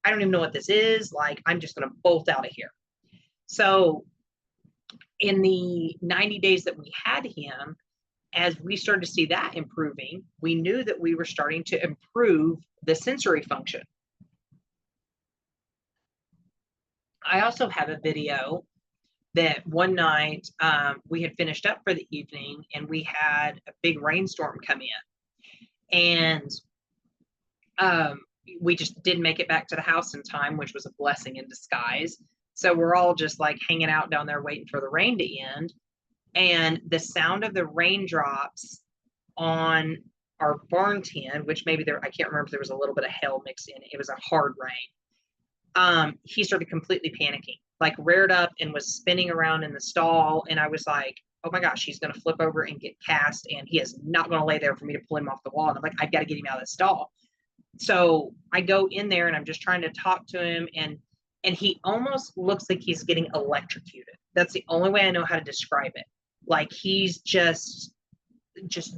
I don't even know what this is. Like, I'm just going to bolt out of here. So in the 90 days that we had him, as we started to see that improving, we knew that we were starting to improve the sensory function. I also have a video that one night we had finished up for the evening and we had a big rainstorm come in. And we just didn't make it back to the house in time, which was a blessing in disguise. So we're all just like hanging out down there waiting for the rain to end. And the sound of the raindrops on our barn tin, which maybe there, I can't remember if there was a little bit of hail mixed in. It was a hard rain. He started completely panicking, like reared up and was spinning around in the stall. And I was like, oh my gosh, he's going to flip over and get cast. And he is not going to lay there for me to pull him off the wall. And I'm like, I've got to get him out of the stall. So I go in there and I'm just trying to talk to him. And he almost looks like he's getting electrocuted. That's the only way I know how to describe it. Like he's just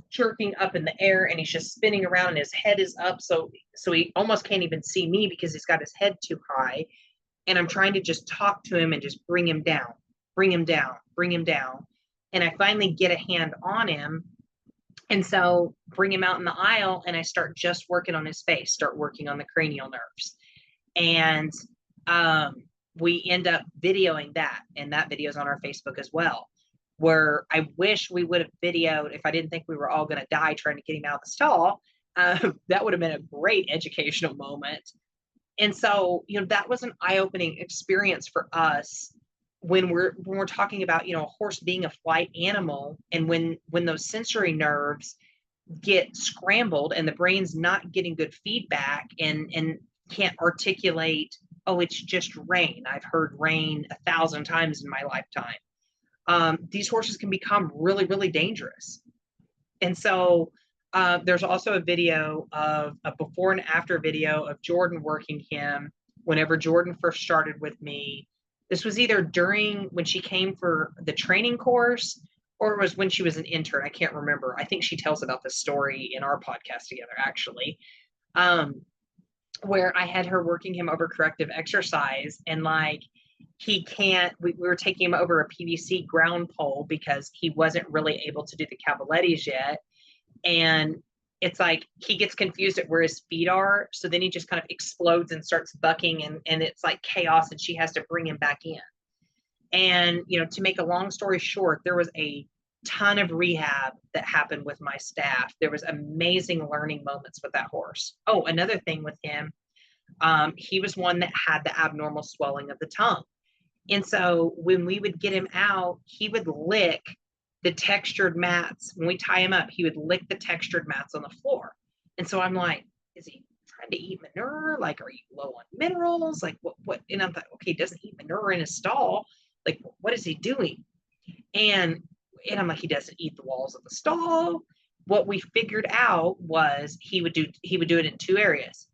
jerking up in the air and he's just spinning around and his head is up, so he almost can't even see me because he's got his head too high. And I'm trying to just talk to him and just bring him down, bring him down, bring him down. And I finally get a hand on him, and so bring him out in the aisle and I start just working on his face, start working on the cranial nerves. And we end up videoing that, and that video is on our Facebook as well, where I wish we would have videoed if I didn't think we were all going to die trying to get him out of the stall. That would have been a great educational moment. And so, that was an eye-opening experience for us when we're talking about, a horse being a flight animal, and when those sensory nerves get scrambled and the brain's not getting good feedback and can't articulate, oh, it's just rain. I've heard rain 1,000 times in my lifetime. These horses can become really, really dangerous. And so there's also a video of a before and after video of Jordan working him whenever Jordan first started with me. This was either during when she came for the training course, or it was when she was an intern. I can't remember. I think she tells about this story in our podcast together, actually, where I had her working him over corrective exercise, and like we were taking him over a PVC ground pole because he wasn't really able to do the cavalettes yet. And it's like he gets confused at where his feet are. So then he just kind of explodes and starts bucking, and it's like chaos, and she has to bring him back in. And, to make a long story short, there was a ton of rehab that happened with my staff. There was amazing learning moments with that horse. Oh, another thing with him, he was one that had the abnormal swelling of the tongue. And so when we would get him out, he would lick the textured mats. When we tie him up, he would lick the textured mats on the floor. And so I'm like, is he trying to eat manure? Like, are you low on minerals? Like, what? And I'm like, okay, he doesn't eat manure in his stall. Like, what is he doing? And I'm like, he doesn't eat the walls of the stall. What we figured out was he would do it in two areas.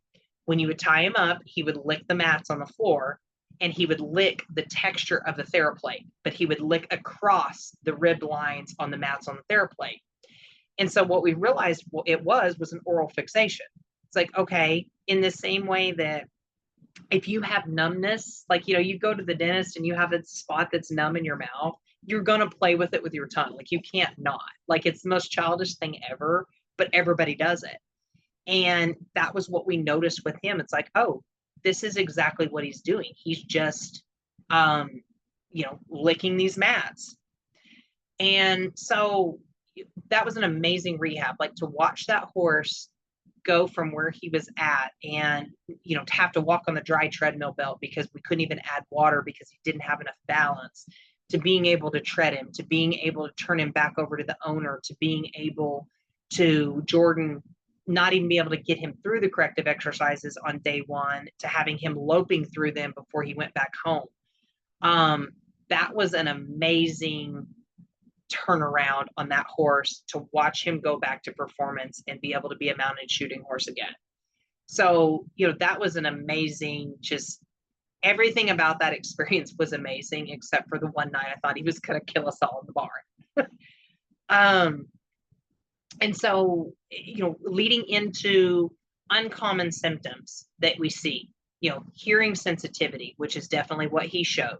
When you would tie him up, he would lick the mats on the floor, and he would lick the texture of the TheraPlate, but he would lick across the ribbed lines on the mats on the TheraPlate. And so what we realized it was an oral fixation. It's like, okay, in the same way that if you have numbness, like, you go to the dentist and you have a spot that's numb in your mouth, you're going to play with it with your tongue. Like, you can't not. Like, it's the most childish thing ever, but everybody does it. And that was what we noticed with him. It's like, oh, this is exactly what he's doing. He's just, licking these mats. And so that was an amazing rehab, like to watch that horse go from where he was at and, to have to walk on the dry treadmill belt because we couldn't even add water because he didn't have enough balance, to being able to tread him, to being able to turn him back over to the owner, to being able to Jordan not even be able to get him through the corrective exercises on day one, to having him loping through them before he went back home. That was an amazing turnaround on that horse, to watch him go back to performance and be able to be a mounted shooting horse again. So, that was an amazing, just everything about that experience was amazing, except for the one night I thought he was going to kill us all in the barn. And so, leading into uncommon symptoms that we see, hearing sensitivity, which is definitely what he showed.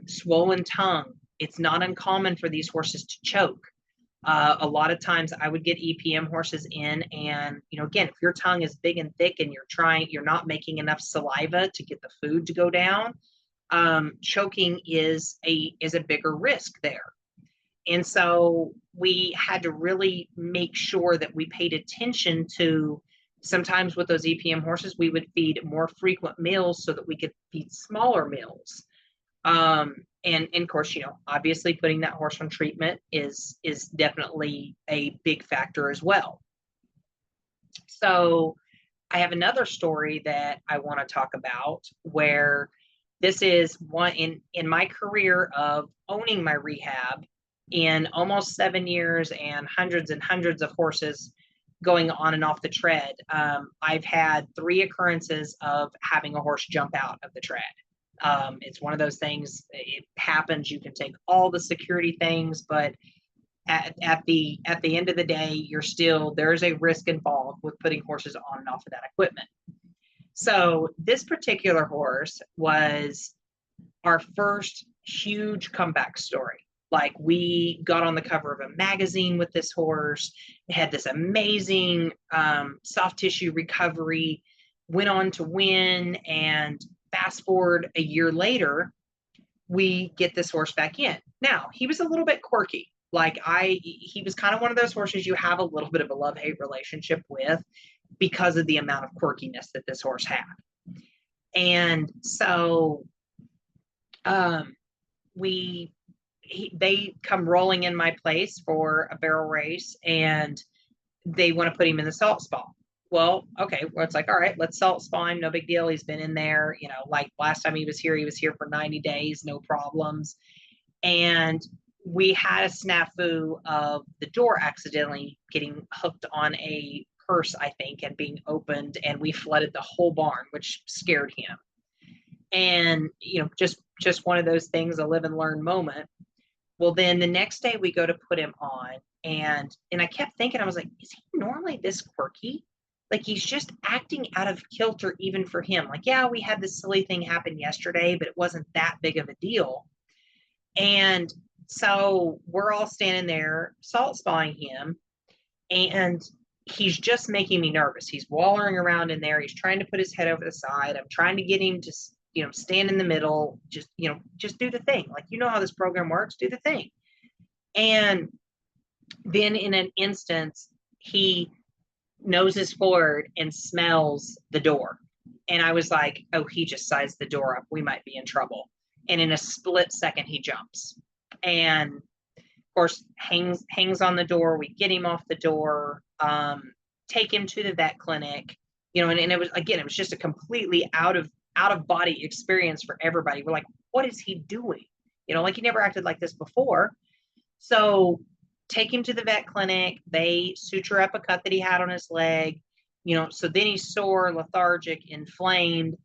Swollen tongue. It's not uncommon for these horses to choke. A lot of times I would get EPM horses in, and, again, if your tongue is big and thick and you're not making enough saliva to get the food to go down, choking is a bigger risk there. And so we had to really make sure that we paid attention to Sometimes with those EPM horses, we would feed more frequent meals so that we could feed smaller meals. And of course, obviously putting that horse on treatment is definitely a big factor as well. So I have another story that I want to talk about where this is one in my career of owning my rehab in almost 7 years and hundreds of horses going on and off the tread. I've had 3 occurrences of having a horse jump out of the tread. It's one of those things, it happens. You can take all the security things, but at the end of the day, there's a risk involved with putting horses on and off of that equipment. So this particular horse was our first huge comeback story. Like, we got on the cover of a magazine with this horse. It had this amazing soft tissue recovery, went on to win, and fast forward a year later, we get this horse back in. Now, he was a little bit quirky. He was kind of one of those horses you have a little bit of a love-hate relationship with because of the amount of quirkiness that this horse had. And so they come rolling in my place for a barrel race, and they want to put him in the salt spa. Well, okay, well, it's like, all right, let's salt spa him. No big deal. He's been in there, like last time he was here for 90 days, no problems. And we had a snafu of the door accidentally getting hooked on a purse, I think, and being opened, and we flooded the whole barn, which scared him. And, just one of those things, a live and learn moment. Well, then the next day we go to put him on, and I kept thinking, I was like, is he normally this quirky? Like, he's just acting out of kilter even for him. Like, yeah, we had this silly thing happen yesterday, but it wasn't that big of a deal. And so we're all standing there salt spawing him, and he's just making me nervous. He's wallering around in there. He's trying to put his head over the side. I'm trying to get him to, stand in the middle, just do the thing. Like, how this program works, do the thing. And then in an instance, he noses forward and smells the door. And I was like, oh, he just sized the door up. We might be in trouble. And in a split second, he jumps. And of course, hangs on the door. We get him off the door, take him to the vet clinic, and it was just a completely out of body experience for everybody. We're like, what is he doing? Like, he never acted like this before. So take him to the vet clinic. They suture up a cut that he had on his leg, so then he's sore, lethargic, inflamed.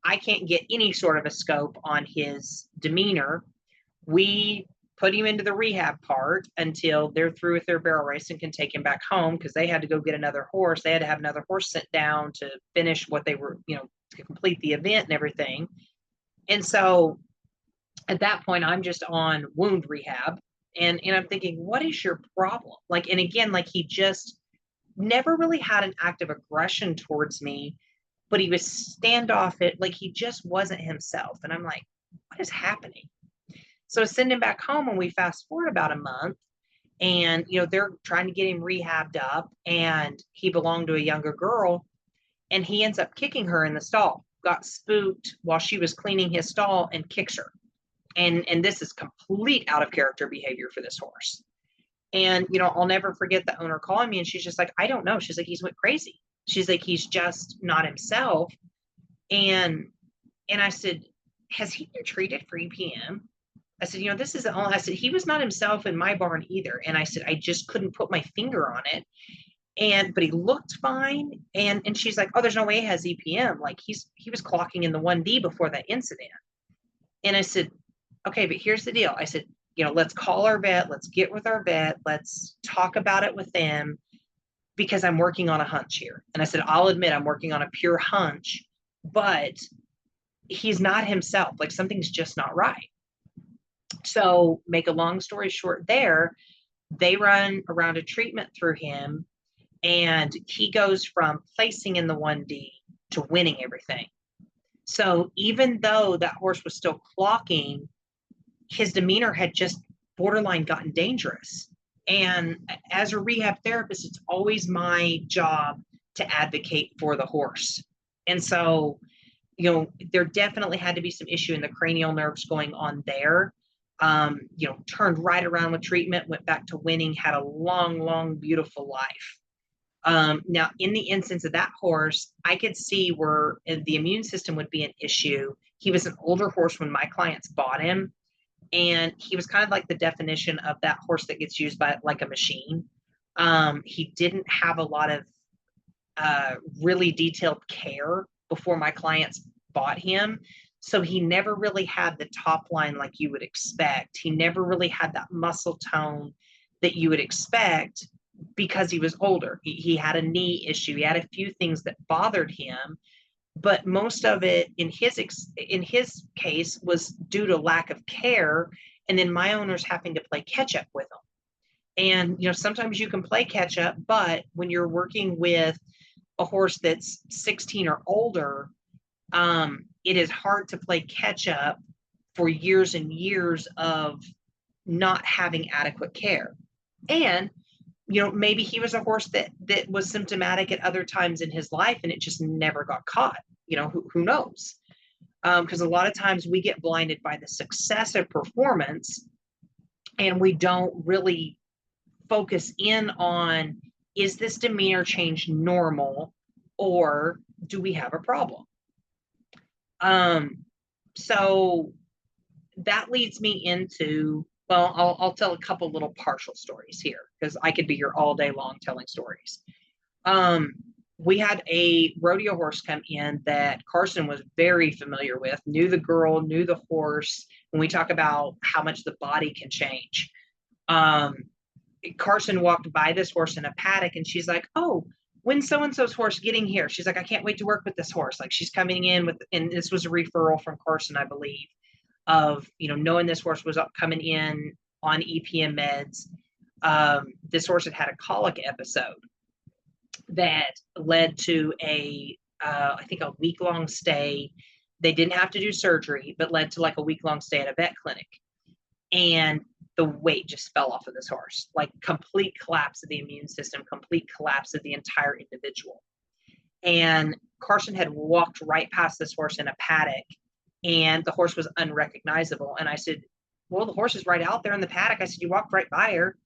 I can't get any sort of a scope on his demeanor. We put him into the rehab part until they're through with their barrel race and can take him back home, because they had to go get another horse. They had to have another horse sent down to finish what they were, to complete the event and everything. And so at that point, I'm just on wound rehab. And I'm thinking, what is your problem? Like, and again, like, he just never really had an act of aggression towards me, but he was standoffish. Like, he just wasn't himself. And I'm like, what is happening? So I send him back home, and we fast forward about a month, and, they're trying to get him rehabbed up, and he belonged to a younger girl, and he ends up kicking her in the stall, got spooked while she was cleaning his stall, and kicks her. And this is complete out of character behavior for this horse. And, I'll never forget the owner calling me, and she's just like, I don't know. She's like, he's went crazy. She's like, he's just not himself. And I said, has he been treated for EPM? I said, this is all. I said, he was not himself in my barn either. And I said, I just couldn't put my finger on it. But he looked fine. And she's like, oh, there's no way he has EPM. Like, he was clocking in the 1D before that incident. And I said, okay, but here's the deal. I said, let's call our vet. Let's get with our vet. Let's talk about it with them, because I'm working on a hunch here. And I said, I'll admit I'm working on a pure hunch, but he's not himself. Like, something's just not right. So, make a long story short there, they run around a treatment through him, and he goes from placing in the 1D to winning everything. So even though that horse was still clocking, his demeanor had just borderline gotten dangerous. And as a rehab therapist, it's always my job to advocate for the horse. And so, there definitely had to be some issue in the cranial nerves going on there. Turned right around with treatment, went back to winning, had a long, long, beautiful life. Now, in the instance of that horse, I could see where the immune system would be an issue. He was an older horse when my clients bought him, and he was kind of like the definition of that horse that gets used by like a machine. He didn't have a lot of really detailed care before my clients bought him. So he never really had the top line like you would expect. He never really had that muscle tone that you would expect because he was older. He had a knee issue. He had a few things that bothered him, but most of it in his case was due to lack of care, and then my owners having to play catch up with him. And sometimes you can play catch up, but when you're working with a horse that's 16 or older, it is hard to play catch up for years and years of not having adequate care. And maybe he was a horse that was symptomatic at other times in his life, and it just never got caught. Who knows? Because a lot of times we get blinded by the success of performance, and we don't really focus in on, is this demeanor change normal, or do we have a problem? So that leads me into, well, I'll tell a couple little partial stories here, because I could be here all day long telling stories. We had a rodeo horse come in that Carson was very familiar with, knew the girl, knew the horse. When we talk about how much the body can change, Carson walked by this horse in a paddock, and she's like, "Oh, when's so-and-so's horse getting here?" She's like, "I can't wait to work with this horse." Like, she's coming in with, and this was a referral from Carson, I believe, of, knowing this horse was coming in on EPM meds. This horse had a colic episode that led to I think a week-long stay. They didn't have to do surgery, but led to like a week-long stay at a vet clinic. And the weight just fell off of this horse, like complete collapse of the immune system, complete collapse of the entire individual. And Carson had walked right past this horse in a paddock, and the horse was unrecognizable. And I said, "Well, the horse is right out there in the paddock." I said, "You walked right by her."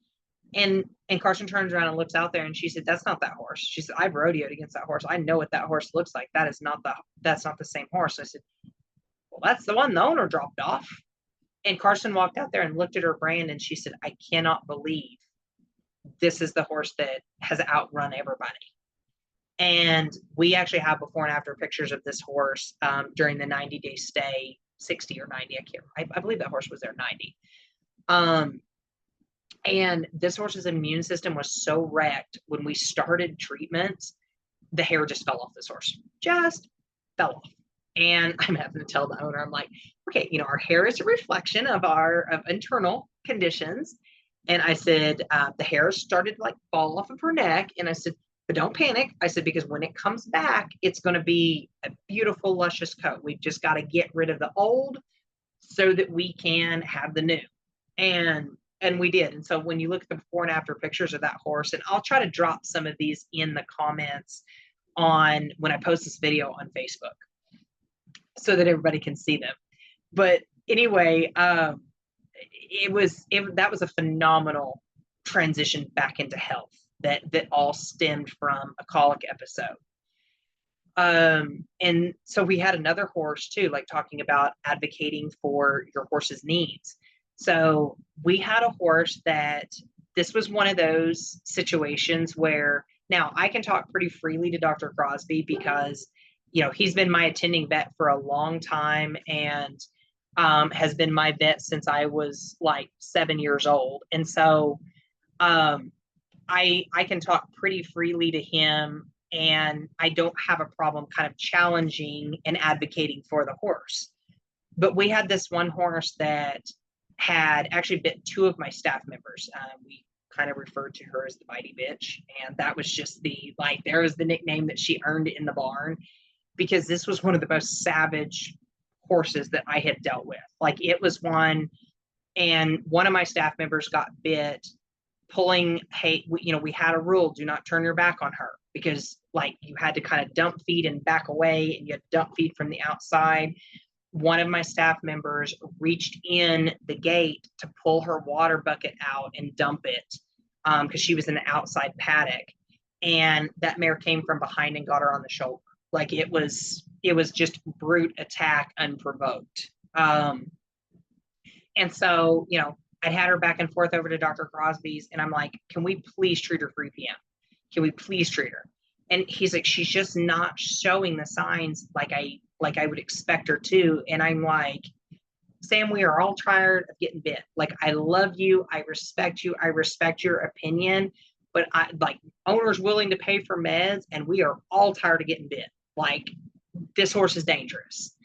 And Carson turns around and looks out there, and she said, "That's not that horse." She said, "I've rodeoed against that horse. I know what that horse looks like. That's not the same horse." And I said, "Well, that's the one the owner dropped off." And Carson walked out there and looked at her brand, and she said, "I cannot believe this is the horse that has outrun everybody." And we actually have before and after pictures of this horse during the 90-day stay, 60 or 90. I believe that horse was there 90. And this horse's immune system was so wrecked when we started treatment, the hair just fell off this horse, just fell off. And I'm having to tell the owner, I'm like, "Okay, our hair is a reflection of our internal conditions." And I said, the hair started to like fall off of her neck. And I said, "But don't panic." I said, "Because when it comes back, it's going to be a beautiful, luscious coat. We've just got to get rid of the old so that we can have the new." And we did. And so when you look at the before and after pictures of that horse, and I'll try to drop some of these in the comments on when I post this video on Facebook, so that everybody can see them. But anyway, that was a phenomenal transition back into health that all stemmed from a colic episode. And so we had another horse too, like talking about advocating for your horse's needs. So we had a horse that this was one of those situations where, now I can talk pretty freely to Dr. Crosby because he's been my attending vet for a long time, and has been my vet since I was like 7 years old. And so I can talk pretty freely to him, and I don't have a problem kind of challenging and advocating for the horse. But we had this one horse that had actually bit two of my staff members. We kind of referred to her as the bitey bitch, and that was just there was the nickname that she earned in the barn, because this was one of the most savage horses that I had dealt with. Like, it was one, and one of my staff members got bit pulling, hey, we had a rule, do not turn your back on her, because like you had to kind of dump feed and back away, and you had to dump feed from the outside. One of my staff members reached in the gate to pull her water bucket out and dump it, because she was in the outside paddock, and that mare came from behind and got her on the shoulder. Like it was just brute attack unprovoked. And so, I'd had her back and forth over to Dr. Crosby's, and I'm like, can we please treat her for EPM? Can we please treat her? And he's like, she's just not showing the signs like I would expect her to. And I'm like, Sam, we are all tired of getting bit. Like, I love you. I respect you. I respect your opinion. But I like owners willing to pay for meds, and we are all tired of getting bit. Like, this horse is dangerous.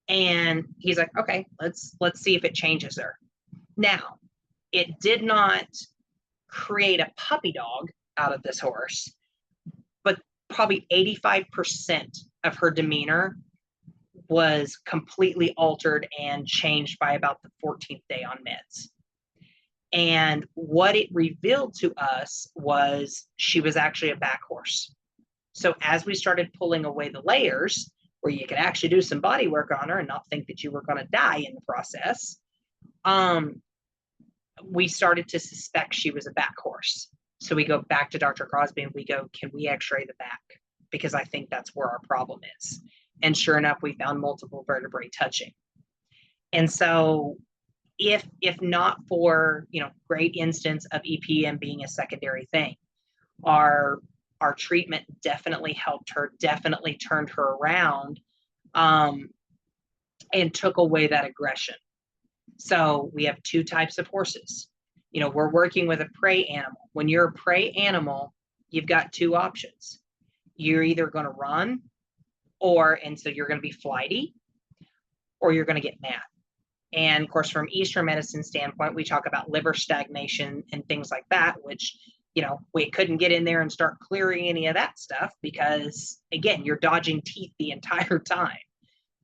And he's like, okay, let's see if it changes her. Now, it did not create a puppy dog out of this horse, but probably 85% of her demeanor was completely altered and changed by about the 14th day on meds. And what it revealed to us was she was actually a back horse. So as we started pulling away the layers, where you could actually do some body work on her and not think that you were going to die in the process, we started to suspect she was a back horse. So we go back to Dr. Crosby and we go, can we x-ray the back? Because I think that's where our problem is. And sure enough, we found multiple vertebrae touching. And so if not for, great instance of EPM being a secondary thing, our treatment definitely helped her, definitely turned her around, and took away that aggression. So we have two types of horses. We're working with a prey animal. When you're a prey animal, you've got two options. You're either going to run, and so you're going to be flighty, or you're going to get mad. And of course, from Eastern medicine standpoint, we talk about liver stagnation and things like that, which, we couldn't get in there and start clearing any of that stuff because, again, you're dodging teeth the entire time.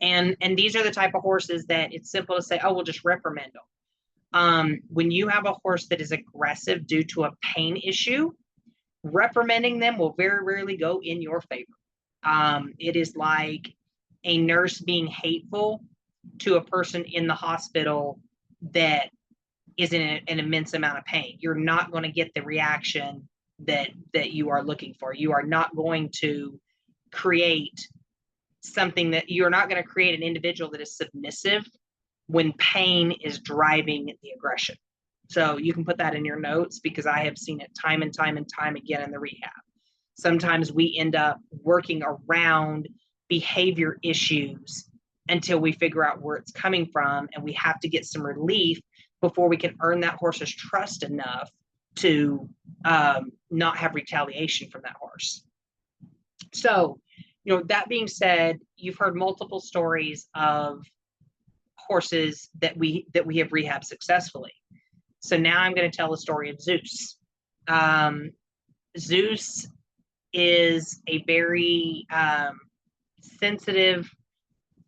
And these are the type of horses that it's simple to say, oh, we'll just reprimand them. When you have a horse that is aggressive due to a pain issue, reprimanding them will very rarely go in your favor. It is like a nurse being hateful to a person in the hospital that is in an immense amount of pain. You're not going to get the reaction that you are looking for. You are not going to create something that you're not going to create an individual that is submissive when pain is driving the aggression. So you can put that in your notes, because I have seen it time and time and time again in the rehab. Sometimes we end up working around behavior issues until we figure out where it's coming from, and we have to get some relief before we can earn that horse's trust enough to not have retaliation from that horse. So, that being said, you've heard multiple stories of horses that we have rehabbed successfully. So now I'm going to tell the story of Zeus. Zeus is a very sensitive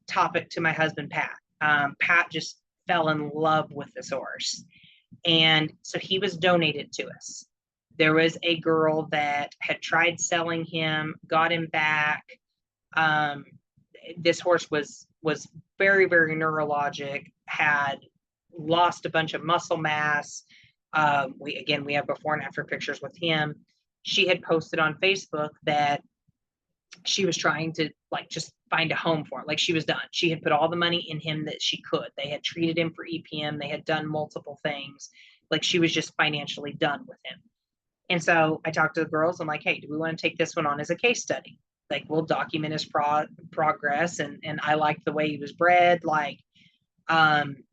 topic to my husband, Pat. Pat just fell in love with this horse. And so he was donated to us. There was a girl that had tried selling him, got him back. This horse was very, very neurologic, had lost a bunch of muscle mass. We have before and after pictures with him. She had posted on Facebook that she was trying to just find a home for him. Like, she was done. She had put all the money in him that she could. They had treated him for EPM. They had done multiple things. Like, she was just financially done with him. And so I talked to the girls. I'm like, hey, do we want to take this one on as a case study? Like, we'll document his progress. And I liked the way he was bred. I'm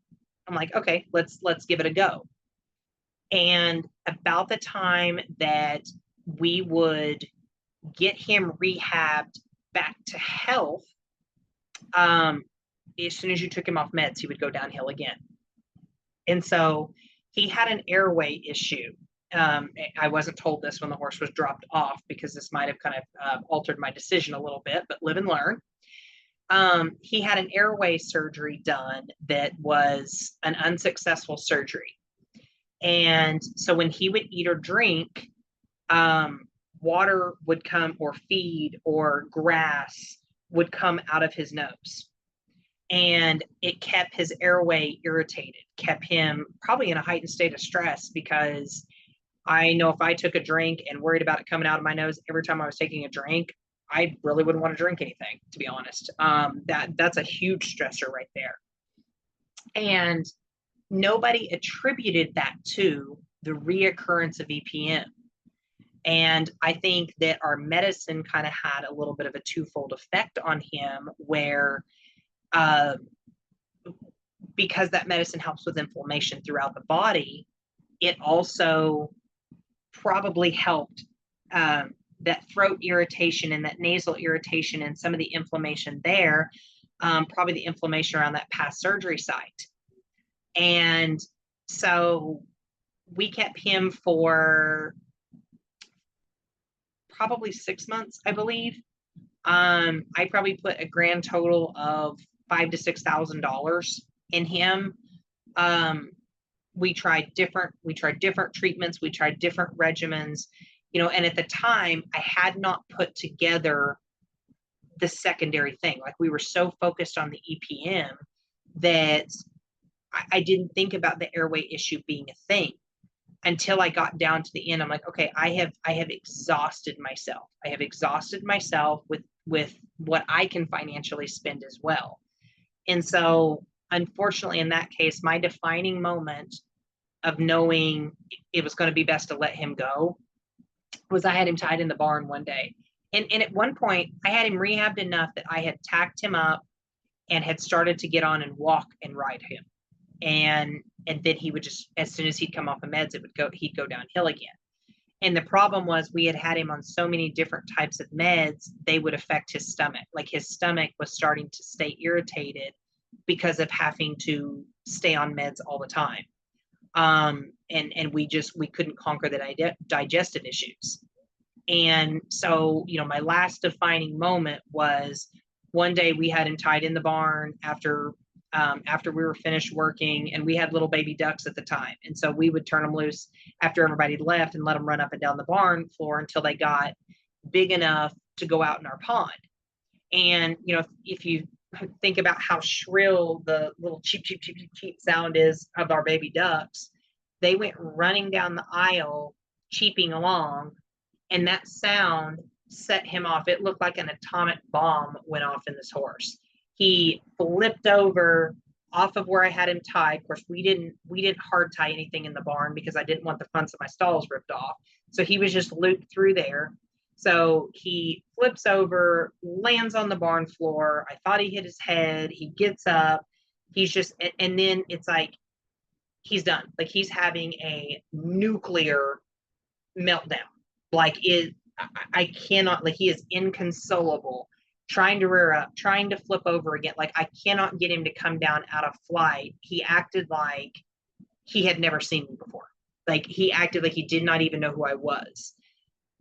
like, okay, let's give it a go. And about the time that we would get him rehabbed back to health, as soon as you took him off meds, he would go downhill again. And so he had an airway issue. I wasn't told this when the horse was dropped off, because this might have kind of altered my decision a little bit, but live and learn. He had an airway surgery done that was an unsuccessful surgery. And so when he would eat or drink, um, water would come, or feed or grass would come out of his nose. And it kept his airway irritated, kept him probably in a heightened state of stress, because I know if I took a drink and worried about it coming out of my nose every time I was taking a drink, I really wouldn't want to drink anything, to be honest. That's a huge stressor right there. And nobody attributed that to the reoccurrence of EPM. And I think that our medicine kind of had a little bit of a twofold effect on him, where uh, because that medicine helps with inflammation throughout the body, it also probably helped that throat irritation and that nasal irritation and some of the inflammation there, probably the inflammation around that past surgery site. And so we kept him for probably 6 months, I believe. I probably put a grand total of $5,000 to $6,000 in him. We tried different treatments, we tried different regimens, and at the time I had not put together the secondary thing. Like, we were so focused on the EPM that I didn't think about the airway issue being a thing until I got down to the end. I'm like, okay, I have exhausted myself. I have exhausted myself with what I can financially spend as well. And so, unfortunately, in that case, my defining moment of knowing it was going to be best to let him go was I had him tied in the barn one day. And at one point, I had him rehabbed enough that I had tacked him up and had started to get on and walk and ride him. And then he would just, as soon as he'd come off the meds, he'd go downhill again. And the problem was, we had him on so many different types of meds, they would affect his stomach. Like, his stomach was starting to stay irritated because of having to stay on meds all the time. And we couldn't conquer the digestive issues. And so, my last defining moment was one day we had him tied in the barn after we were finished working, and we had little baby ducks at the time. And so we would turn them loose after everybody left and let them run up and down the barn floor until they got big enough to go out in our pond. And, if you think about how shrill the little cheep, cheep, cheep, cheep, cheep sound is of our baby ducks, they went running down the aisle, cheeping along, and that sound set him off. It looked like an atomic bomb went off in this horse. He flipped over off of where I had him tied. Of course, we didn't hard tie anything in the barn because I didn't want the fronts of my stalls ripped off. So he was just looped through there. So he flips over, lands on the barn floor. I thought he hit his head. He gets up. He's just, and then it's like, he's done. Like, he's having a nuclear meltdown. Like, I cannot, like, he is inconsolable, trying to rear up, trying to flip over again. Like, I cannot get him to come down out of flight. He acted like he had never seen me before. Like, he acted like he did not even know who I was.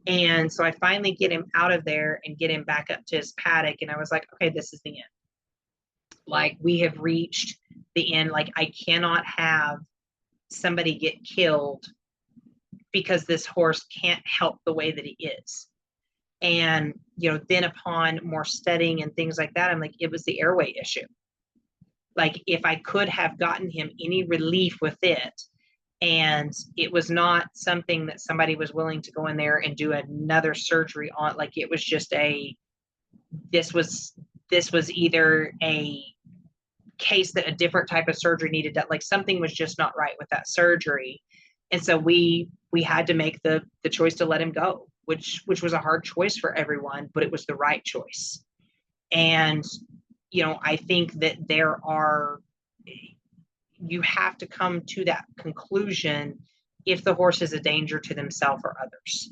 And so I finally get him out of there and get him back up to his paddock. And I was like, okay, this is the end. Like, we have reached the end. Like, I cannot have somebody get killed because this horse can't help the way that he is. And, then upon more studying and things like that, I'm like, it was the airway issue. Like, if I could have gotten him any relief with it, and it was not something that somebody was willing to go in there and do another surgery on, like, it was just this was either a case that a different type of surgery needed, that, like, something was just not right with that surgery. And so we had to make the choice to let him go, which was a hard choice for everyone, but it was the right choice. And, I think that you have to come to that conclusion if the horse is a danger to themselves or others.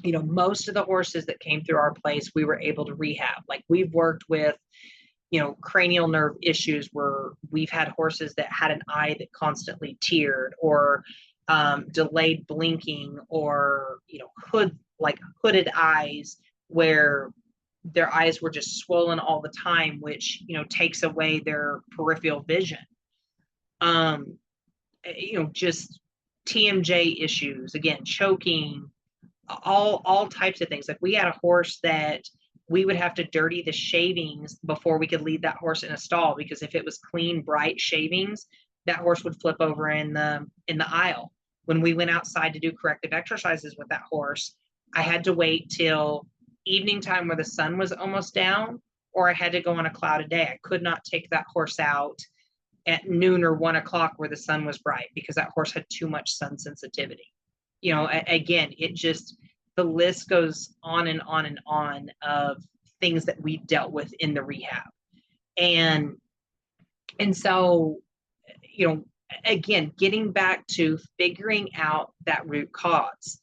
Most of the horses that came through our place, we were able to rehab. Like, we've worked with, cranial nerve issues where we've had horses that had an eye that constantly teared, or delayed blinking, or, hooded eyes where their eyes were just swollen all the time, which, takes away their peripheral vision. just TMJ issues, again, choking, all types of things. Like we had a horse that we would have to dirty the shavings before we could lead that horse in a stall, because if it was clean, bright shavings, that horse would flip over in the aisle. When we went outside to do corrective exercises with that horse, I had to wait till evening time where the sun was almost down, or I had to go on a clouded day. I could not take that horse out at noon or 1 o'clock where the sun was bright, because that horse had too much sun sensitivity. Again, it just, the list goes on and on and on of things that we dealt with in the rehab. And so, again, getting back to figuring out that root cause.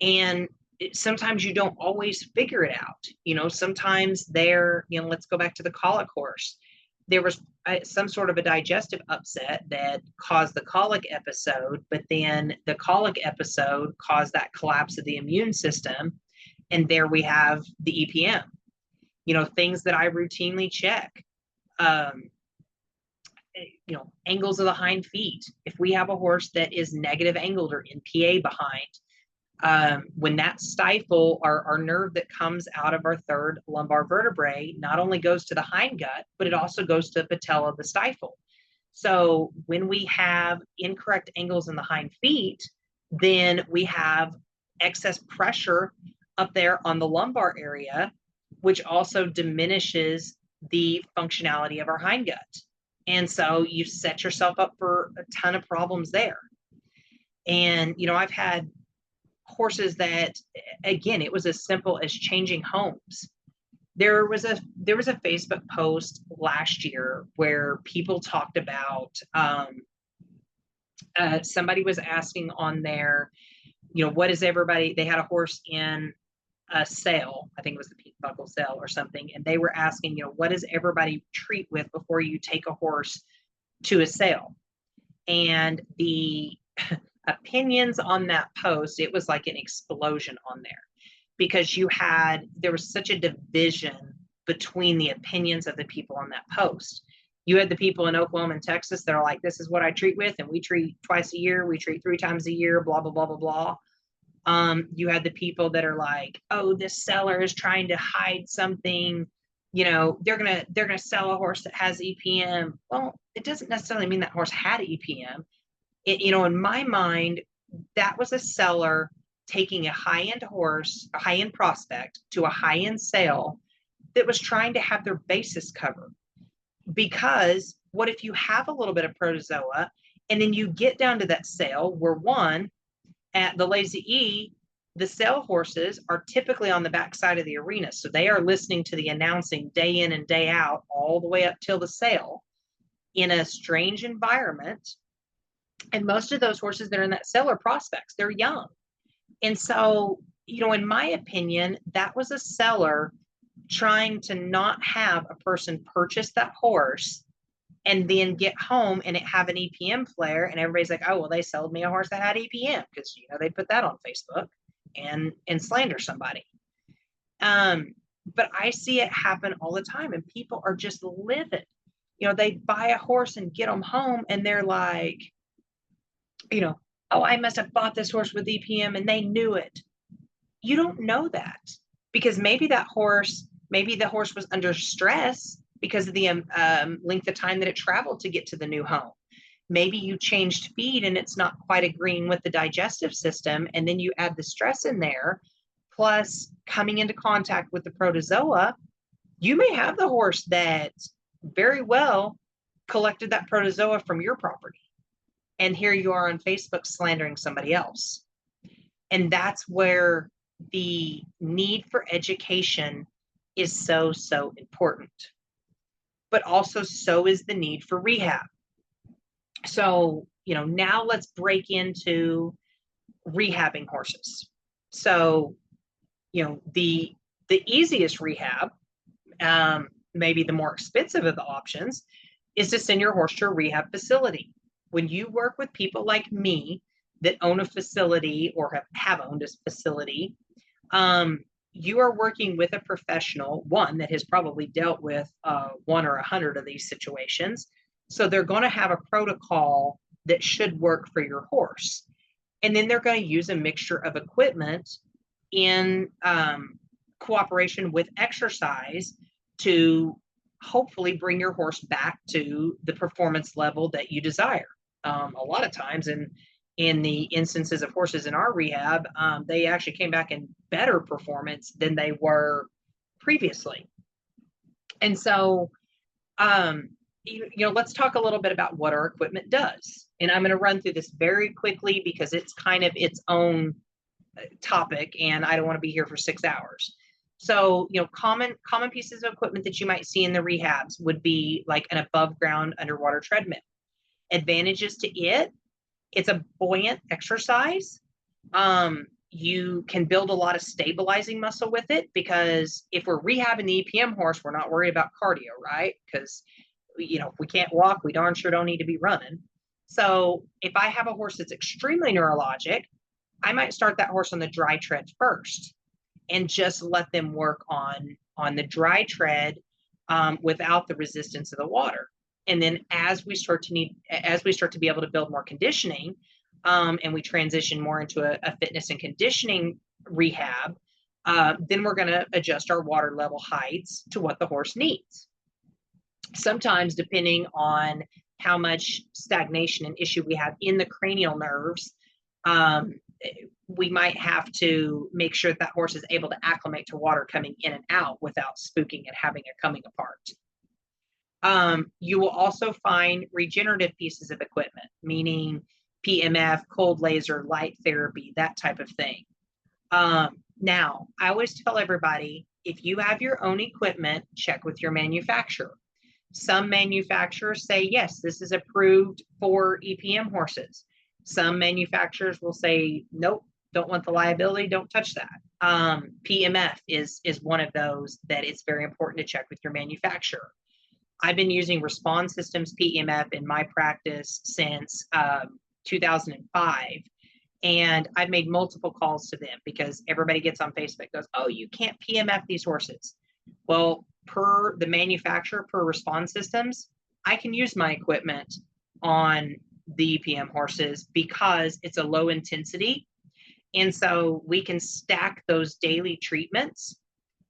And sometimes you don't always figure it out. Sometimes let's go back to the colic horse. There was some sort of a digestive upset that caused the colic episode, but then the colic episode caused that collapse of the immune system. And there we have the EPM, things that I routinely check. Angles of the hind feet. If we have a horse that is negative angled or NPA behind, when that stifle, our nerve that comes out of our third lumbar vertebrae, not only goes to the hind gut, but it also goes to the patella of the stifle. So when we have incorrect angles in the hind feet, then we have excess pressure up there on the lumbar area, which also diminishes the functionality of our hind gut. And so you set yourself up for a ton of problems there. And, I've had horses that, again, it was as simple as changing homes. There was a Facebook post last year where people talked about, somebody was asking on there, what is everybody, they had a horse in a sale, I think it was the pink buckle sale or something, and they were asking, what does everybody treat with before you take a horse to a sale? And the opinions on that post, it was like an explosion on there, because there was such a division between the opinions of the people on that post. You had the people in Oklahoma and Texas that are like, this is what I treat with, and we treat twice a year, we treat 3 times a year, blah, blah, blah, blah, blah. You had the people that are like, oh, this seller is trying to hide something. They're gonna sell a horse that has EPM. Well, it doesn't necessarily mean that horse had EPM. In my mind, that was a seller taking a high-end horse, a high-end prospect, to a high-end sale that was trying to have their bases covered. Because what if you have a little bit of protozoa, and then you get down to that sale where, one, at the Lazy E, the sale horses are typically on the backside of the arena. So they are listening to the announcing day in and day out, all the way up till the sale, in a strange environment. And most of those horses that are in that sale are prospects. They're young. And so, in my opinion, that was a seller trying to not have a person purchase that horse and then get home and it have an EPM flare, and everybody's like, oh, well, they sold me a horse that had EPM, because they put that on Facebook and slander somebody. But I see it happen all the time, and people are just livid. They buy a horse and get them home, and they're like, oh, I must have bought this horse with EPM and they knew it. You don't know that, because maybe the horse was under stress because of the length of time that it traveled to get to the new home. Maybe you changed feed and it's not quite agreeing with the digestive system, and then you add the stress in there, plus coming into contact with the protozoa. You may have the horse that very well collected that protozoa from your property, and here you are on Facebook slandering somebody else. And that's where the need for education is so, so important. But also so is the need for rehab. So, now let's break into rehabbing horses. So, the easiest rehab, maybe the more expensive of the options, is to send your horse to a rehab facility. When you work with people like me that own a facility or have owned a facility, you are working with a professional, one that has probably dealt with 1 or 100 of these situations. So they're going to have a protocol that should work for your horse. And then they're going to use a mixture of equipment in cooperation with exercise to hopefully bring your horse back to the performance level that you desire. A lot of times in the instances of horses in our rehab, they actually came back in better performance than they were previously. And so, let's talk a little bit about what our equipment does. And I'm going to run through this very quickly because it's kind of its own topic and I don't want to be here for 6 hours. So, common pieces of equipment that you might see in the rehabs would be like an above ground underwater treadmill. Advantages to it, it's a buoyant exercise. You can build a lot of stabilizing muscle with it because if we're rehabbing the EPM horse, we're not worried about cardio, right? Because, if we can't walk, we darn sure don't need to be running. So if I have a horse that's extremely neurologic, I might start that horse on the dry tread first and just let them work on the dry tread without the resistance of the water. And then as we start to be able to build more conditioning, and we transition more into a fitness and conditioning rehab, then we're going to adjust our water level heights to what the horse needs. Sometimes, depending on how much stagnation and issue we have in the cranial nerves, we might have to make sure that horse is able to acclimate to water coming in and out without spooking and having it coming apart. You will also find regenerative pieces of equipment, meaning PMF, cold laser, light therapy, that type of thing. Now, I always tell everybody, if you have your own equipment, check with your manufacturer. Some manufacturers say, yes, this is approved for EPM horses. Some manufacturers will say, nope, don't want the liability, don't touch that. PMF is one of those that it's very important to check with your manufacturer. I've been using Respond Systems PMF in my practice since 2005. And I've made multiple calls to them because everybody gets on Facebook, goes, oh, you can't PMF these horses. Well, per the manufacturer, per Respond Systems, I can use my equipment on the EPM horses because it's a low intensity. And so we can stack those daily treatments.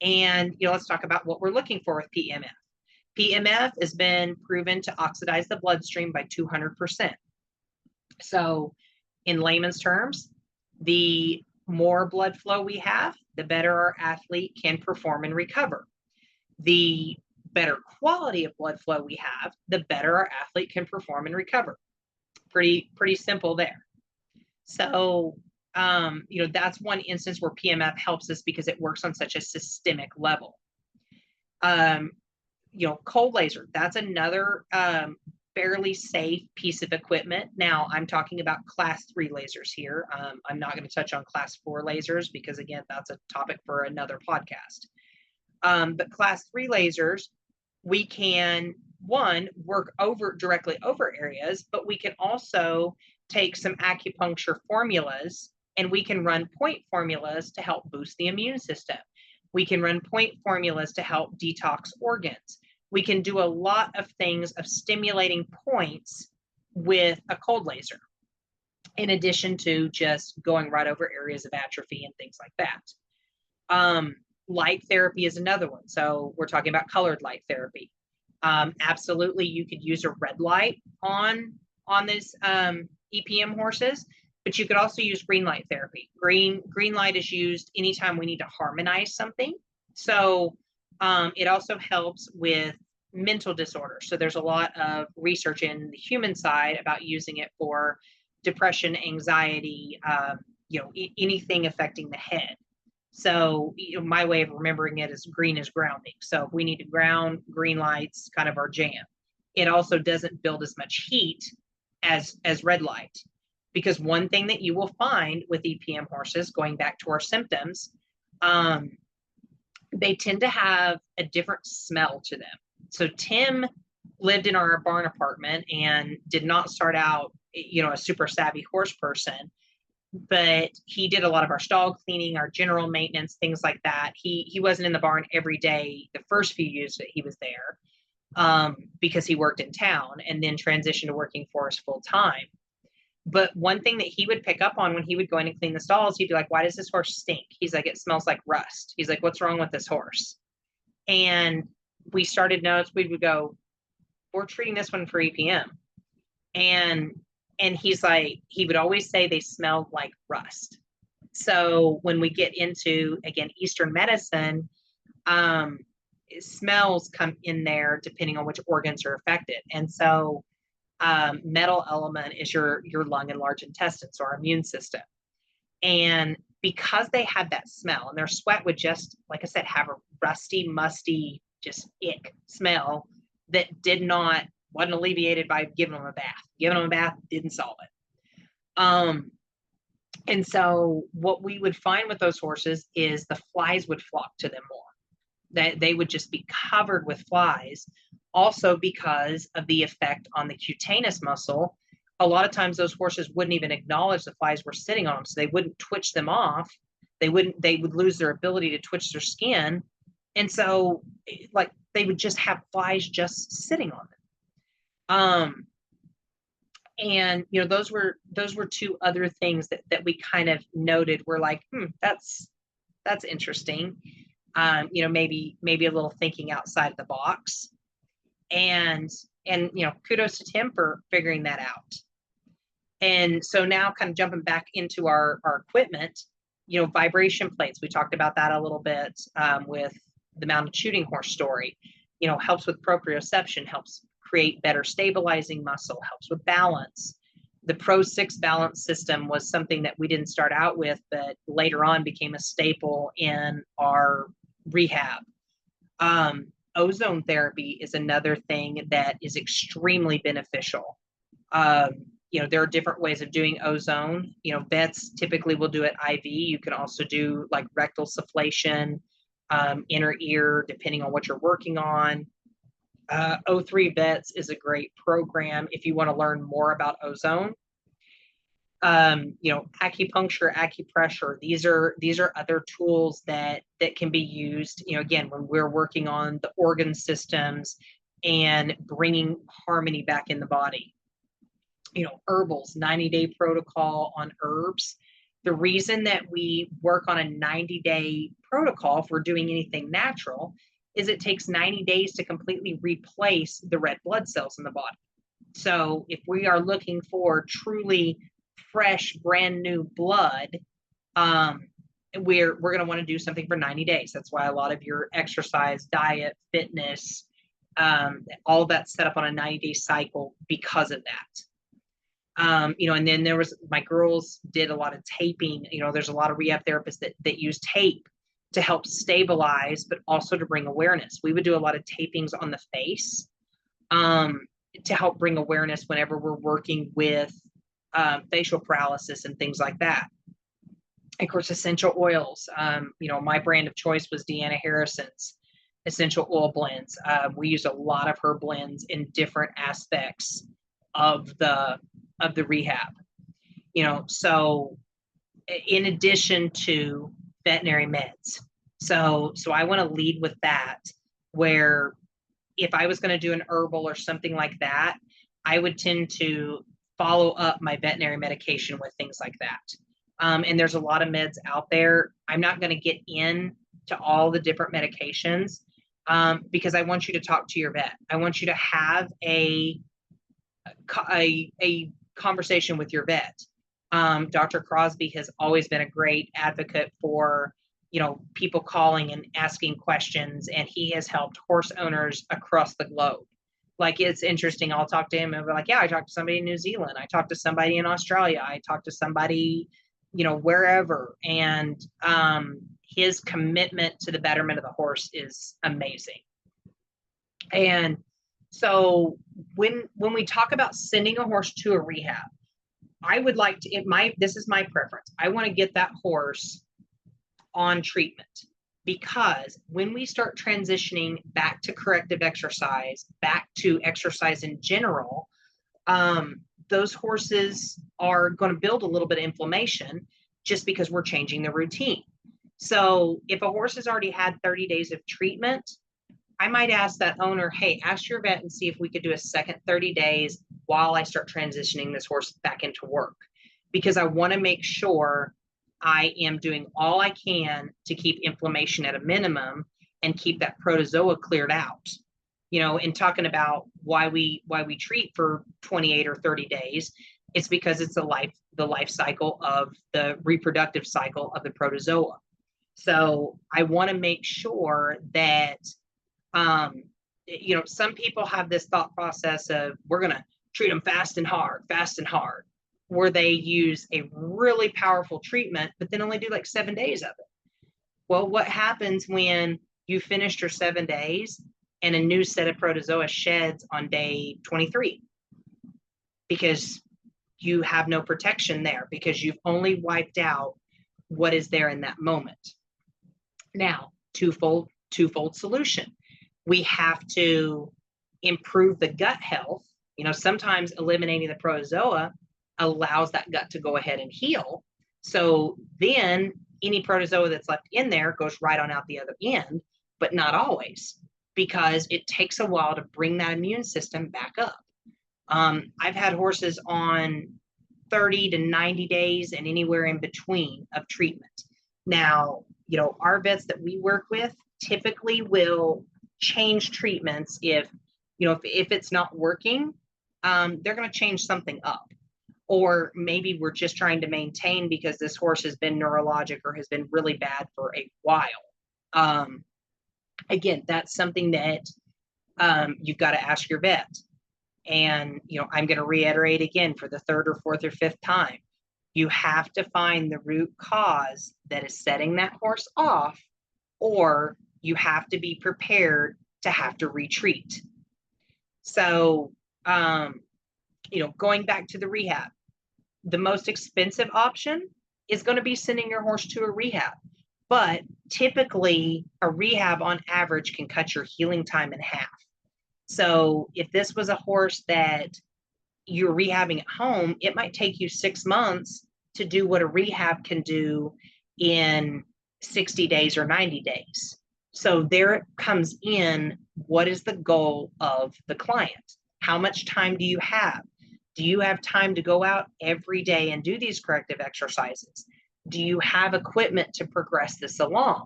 And, let's talk about what we're looking for with PMF. PMF has been proven to oxidize the bloodstream by 200%. So in layman's terms, the more blood flow we have, the better our athlete can perform and recover. The better quality of blood flow we have, the better our athlete can perform and recover. Pretty simple there. So, that's one instance where PMF helps us because it works on such a systemic level. Cold laser, that's another fairly safe piece of equipment. Now, I'm talking about class 3 lasers here. I'm not going to touch on class 4 lasers because, again, that's a topic for another podcast. But class 3 lasers, we can, one, work directly over areas, but we can also take some acupuncture formulas and we can run point formulas to help boost the immune system. We can run point formulas to help detox organs. We can do a lot of things of stimulating points with a cold laser, in addition to just going right over areas of atrophy and things like that. Light therapy is another one. So we're talking about colored light therapy. Absolutely, you could use a red light on this EPM horses, but you could also use green light therapy. Green light is used anytime we need to harmonize something. So it also helps with mental disorders. So there's a lot of research in the human side about using it for depression, anxiety, anything affecting the head. So my way of remembering it is green is grounding. So if we need to ground, green lights kind of our jam. It also doesn't build as much heat as red light. Because one thing that you will find with EPM horses, going back to our symptoms, they tend to have a different smell to them. So Tim lived in our barn apartment and did not start out, a super savvy horse person, but he did a lot of our stall cleaning, our general maintenance, things like that. He wasn't in the barn every day the first few years that he was there because he worked in town and then transitioned to working for us full time. But one thing that he would pick up on when he would go in and clean the stalls, he'd be like, why does this horse stink? He's like, it smells like rust. He's like, what's wrong with this horse? And we started notes, we would go, we're treating this one for EPM. And he's like, he would always say they smelled like rust. So when we get into, again, Eastern medicine, smells come in there depending on which organs are affected. And so metal element is your lung and large intestines, or immune system. And because they had that smell, and their sweat would just, like I said, have a rusty, musty, just ick smell that wasn't alleviated by giving them a bath. Giving them a bath didn't solve it. And so what we would find with those horses is the flies would flock to them more. That they would just be covered with flies. Also, because of the effect on the cutaneous muscle, a lot of times those horses wouldn't even acknowledge the flies were sitting on them, so they wouldn't twitch them off. They would lose their ability to twitch their skin, and so like they would just have flies just sitting on them. And those were two other things that we kind of noted. We're like, that's interesting. Maybe a little thinking outside of the box. And kudos to Tim for figuring that out. And so now kind of jumping back into our equipment, vibration plates. We talked about that a little bit with the mounted shooting horse story. Helps with proprioception, helps create better stabilizing muscle, helps with balance. The Pro 6 balance system was something that we didn't start out with, but later on became a staple in our rehab. Ozone therapy is another thing that is extremely beneficial. There are different ways of doing ozone. Vets typically will do it IV. You can also do like rectal sufflation, inner ear, depending on what you're working on. O3 Vets is a great program if you want to learn more about ozone. Acupuncture, acupressure, these are other tools that can be used, again, when we're working on the organ systems and bringing harmony back in the body. Herbals, 90-day protocol on herbs. The reason that we work on a 90-day protocol, if we're doing anything natural, is it takes 90 days to completely replace the red blood cells in the body. So if we are looking for truly fresh, brand new blood, we're going to want to do something for 90 days. That's why a lot of your exercise, diet, fitness, all of that's set up on a 90-day cycle because of that. And then my girls did a lot of taping. There's a lot of rehab therapists that use tape to help stabilize, but also to bring awareness. We would do a lot of tapings on the face to help bring awareness whenever we're working with facial paralysis and things like that. Of course, essential oils. My brand of choice was Deanna Harrison's essential oil blends. We use a lot of her blends in different aspects of the rehab. So in addition to veterinary meds. So I want to lead with that, where if I was going to do an herbal or something like that, I would tend to follow up my veterinary medication with things like that. And there's a lot of meds out there. I'm not going to get into all the different medications because I want you to talk to your vet. I want you to have a conversation with your vet. Dr. Crosby has always been a great advocate for, people calling and asking questions, and he has helped horse owners across the globe. Like, it's interesting. I'll talk to him and be like, yeah, I talked to somebody in New Zealand. I talked to somebody in Australia. I talked to somebody, wherever. And his commitment to the betterment of the horse is amazing. And so when we talk about sending a horse to a rehab, I would like to, this is my preference. I want to get that horse on treatment, because when we start transitioning back to corrective exercise, back to exercise in general, those horses are going to build a little bit of inflammation just because we're changing the routine. So if a horse has already had 30 days of treatment, I might ask that owner, hey, ask your vet and see if we could do a second 30 days while I start transitioning this horse back into work, because I want to make sure I am doing all I can to keep inflammation at a minimum and keep that protozoa cleared out. In talking about why we treat for 28 or 30 days, it's because it's the life cycle of the reproductive cycle of the protozoa. So I want to make sure that some people have this thought process of, we're going to treat them fast and hard, where they use a really powerful treatment, but then only do like 7 days of it. Well, what happens when you finished your 7 days and a new set of protozoa sheds on day 23? Because you have no protection there, because you've only wiped out what is there in that moment. Now, twofold solution. We have to improve the gut health. Sometimes eliminating the protozoa allows that gut to go ahead and heal. So then any protozoa that's left in there goes right on out the other end, but not always, because it takes a while to bring that immune system back up. I've had horses on 30 to 90 days and anywhere in between of treatment. Now, our vets that we work with typically will change treatments if it's not working. They're going to change something up, or maybe we're just trying to maintain because this horse has been neurologic or has been really bad for a while. Again, that's something that you've got to ask your vet. And I'm going to reiterate again for the third or fourth or fifth time. You have to find the root cause that is setting that horse off, or you have to be prepared to have to retreat. So, going back to the rehab, the most expensive option is going to be sending your horse to a rehab. But typically, a rehab on average can cut your healing time in half. So if this was a horse that you're rehabbing at home, it might take you 6 months to do what a rehab can do in 60 days or 90 days. So there it comes in, what is the goal of the client? How much time do you have? Do you have time to go out every day and do these corrective exercises? Do you have equipment to progress this along?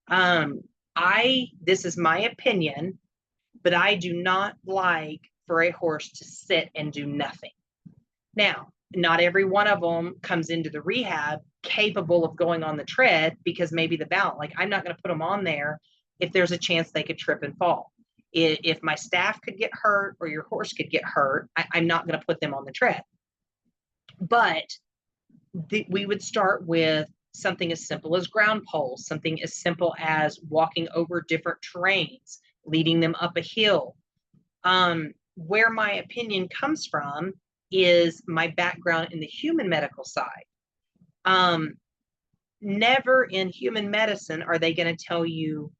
This is my opinion, but I do not like for a horse to sit and do nothing. Now, not every one of them comes into the rehab capable of going on the tread, because maybe the balance, like I'm not going to put them on there if there's a chance they could trip and fall. If my staff could get hurt or your horse could get hurt, I'm not going to put them on the tread. But we would start with something as simple as ground poles, something as simple as walking over different terrains, leading them up a hill. Where my opinion comes from is my background in the human medical side. Never in human medicine are they going to tell you,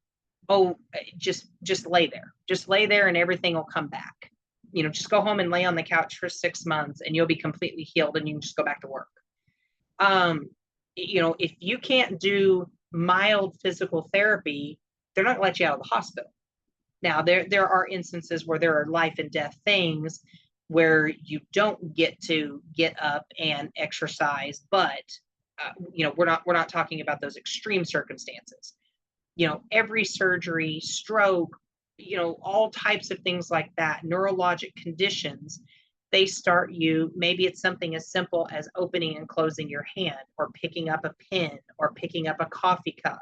oh, just lay there and everything will come back. Just go home and lay on the couch for 6 months and you'll be completely healed and you can just go back to work. If you can't do mild physical therapy, they're not going to let you out of the hospital. Now, there are instances where there are life and death things where you don't get to get up and exercise, but we're not talking about those extreme circumstances. Every surgery, stroke, all types of things like that, neurologic conditions, they start you, maybe it's something as simple as opening and closing your hand, or picking up a pen, or picking up a coffee cup.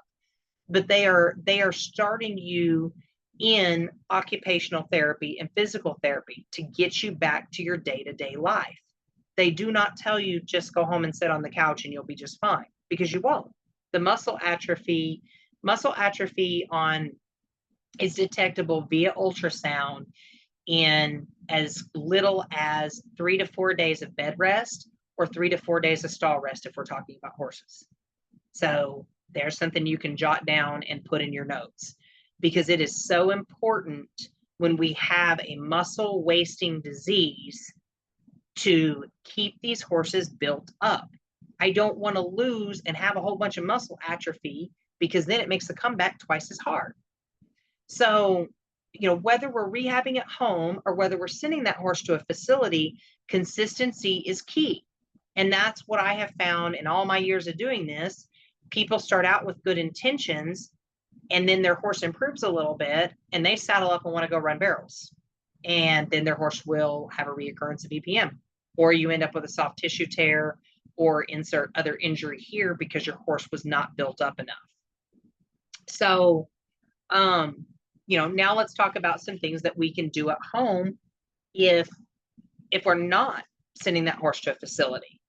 But they are starting you in occupational therapy and physical therapy to get you back to your day-to-day life. They do not tell you just go home and sit on the couch and you'll be just fine, because you won't. The muscle atrophy is detectable via ultrasound in as little as 3 to 4 days of bed rest, or 3 to 4 days of stall rest if we're talking about horses. So there's something you can jot down and put in your notes, because it is so important when we have a muscle wasting disease to keep these horses built up. I don't want to lose and have a whole bunch of muscle atrophy, because then it makes the comeback twice as hard. So whether we're rehabbing at home or whether we're sending that horse to a facility, consistency is key. And that's what I have found in all my years of doing this. People start out with good intentions, and then their horse improves a little bit and they saddle up and want to go run barrels. And then their horse will have a reoccurrence of EPM, or you end up with a soft tissue tear or insert other injury here because your horse was not built up enough. So, now let's talk about some things that we can do at home if we're not sending that horse to a facility.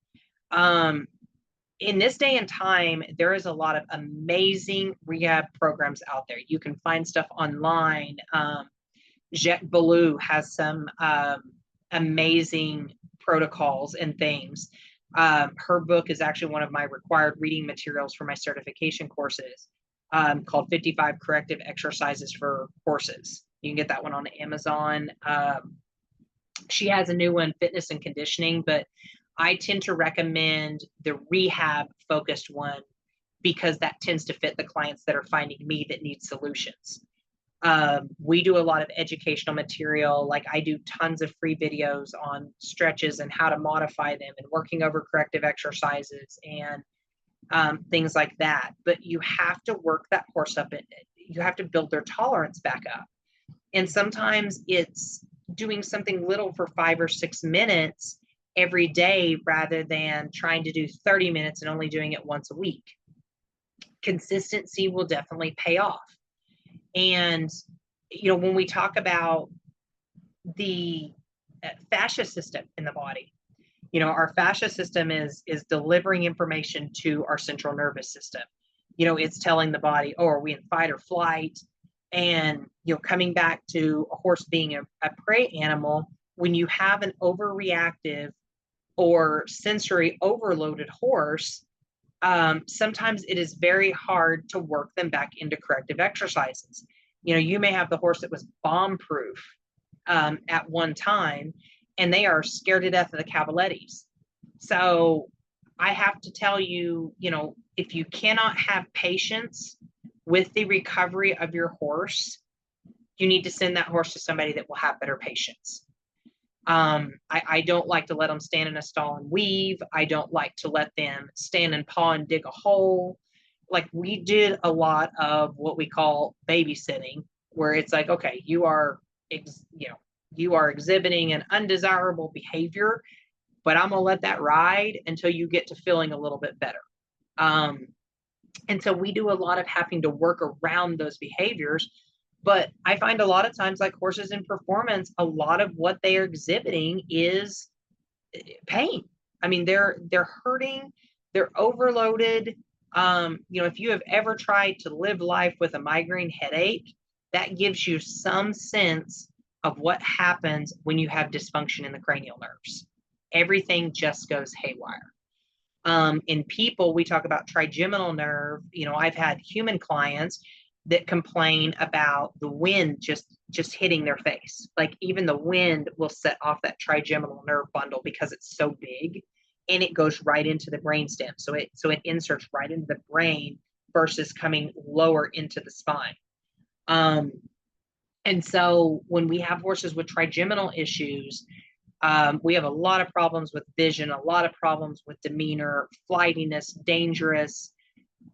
In this day and time, there is a lot of amazing rehab programs out there. You can find stuff online. Jacques Ballou has some amazing protocols and things. Her book is actually one of my required reading materials for my certification courses, called 55 Corrective Exercises for Horses. You can get that one on Amazon. She has a new one, Fitness and Conditioning, but I tend to recommend the rehab focused one because that tends to fit the clients that are finding me that need solutions. We do a lot of educational material. Like I do tons of free videos on stretches and how to modify them and working over corrective exercises and things like that. But you have to work that horse up. You have to build their tolerance back up. And sometimes it's doing something little for 5 or 6 minutes every day rather than trying to do 30 minutes and only doing it once a week. Consistency will definitely pay off. And, when we talk about the fascia system in the body, our fascia system is delivering information to our central nervous system. It's telling the body, oh, are we in fight or flight? And, coming back to a horse being a prey animal, when you have an overreactive or sensory overloaded horse, sometimes it is very hard to work them back into corrective exercises. You may have the horse that was bomb proof at one time, and they are scared to death of the cavalettis. So I have to tell you, if you cannot have patience with the recovery of your horse, you need to send that horse to somebody that will have better patience. I don't like to let them stand in a stall and weave. I don't like to let them stand and paw and dig a hole. Like we did a lot of what we call babysitting, where it's like, okay, you are exhibiting an undesirable behavior, but I'm going to let that ride until you get to feeling a little bit better. And so we do a lot of having to work around those behaviors. But I find a lot of times, like horses in performance, a lot of what they are exhibiting is pain. I mean, they're hurting, they're overloaded. If you have ever tried to live life with a migraine headache, that gives you some sense of what happens when you have dysfunction in the cranial nerves. Everything just goes haywire. In people, we talk about trigeminal nerve. I've had human clients that complain about the wind just hitting their face. Like even the wind will set off that trigeminal nerve bundle because it's so big, and it goes right into the brainstem. So it inserts right into the brain versus coming lower into the spine. And so when we have horses with trigeminal issues, we have a lot of problems with vision, a lot of problems with demeanor, flightiness, dangerous.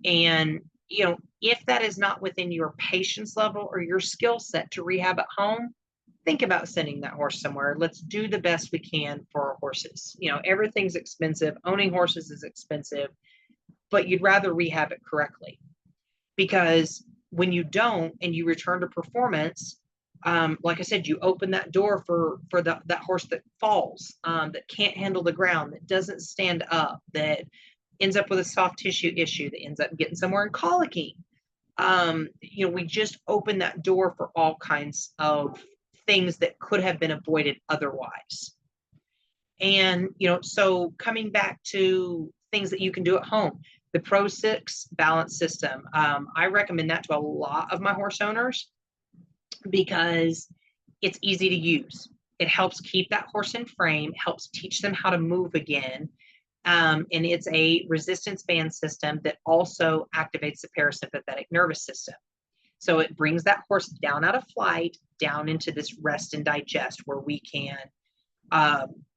And if that is not within your patience level or your skill set to rehab at home, think about sending that horse somewhere. Let's do the best we can for our horses. Everything's expensive. Owning horses is expensive, but you'd rather rehab it correctly, because when you don't and you return to performance, like I said, you open that door for that horse that falls, that can't handle the ground, that doesn't stand up, that ends up with a soft tissue issue, that ends up getting somewhere and colicky. We just open that door for all kinds of things that could have been avoided otherwise. And, so coming back to things that you can do at home, the Pro 6 balance system, I recommend that to a lot of my horse owners because it's easy to use. It helps keep that horse in frame, helps teach them how to move again. And it's a resistance band system that also activates the parasympathetic nervous system. So it brings that horse down out of flight, down into this rest and digest, where we can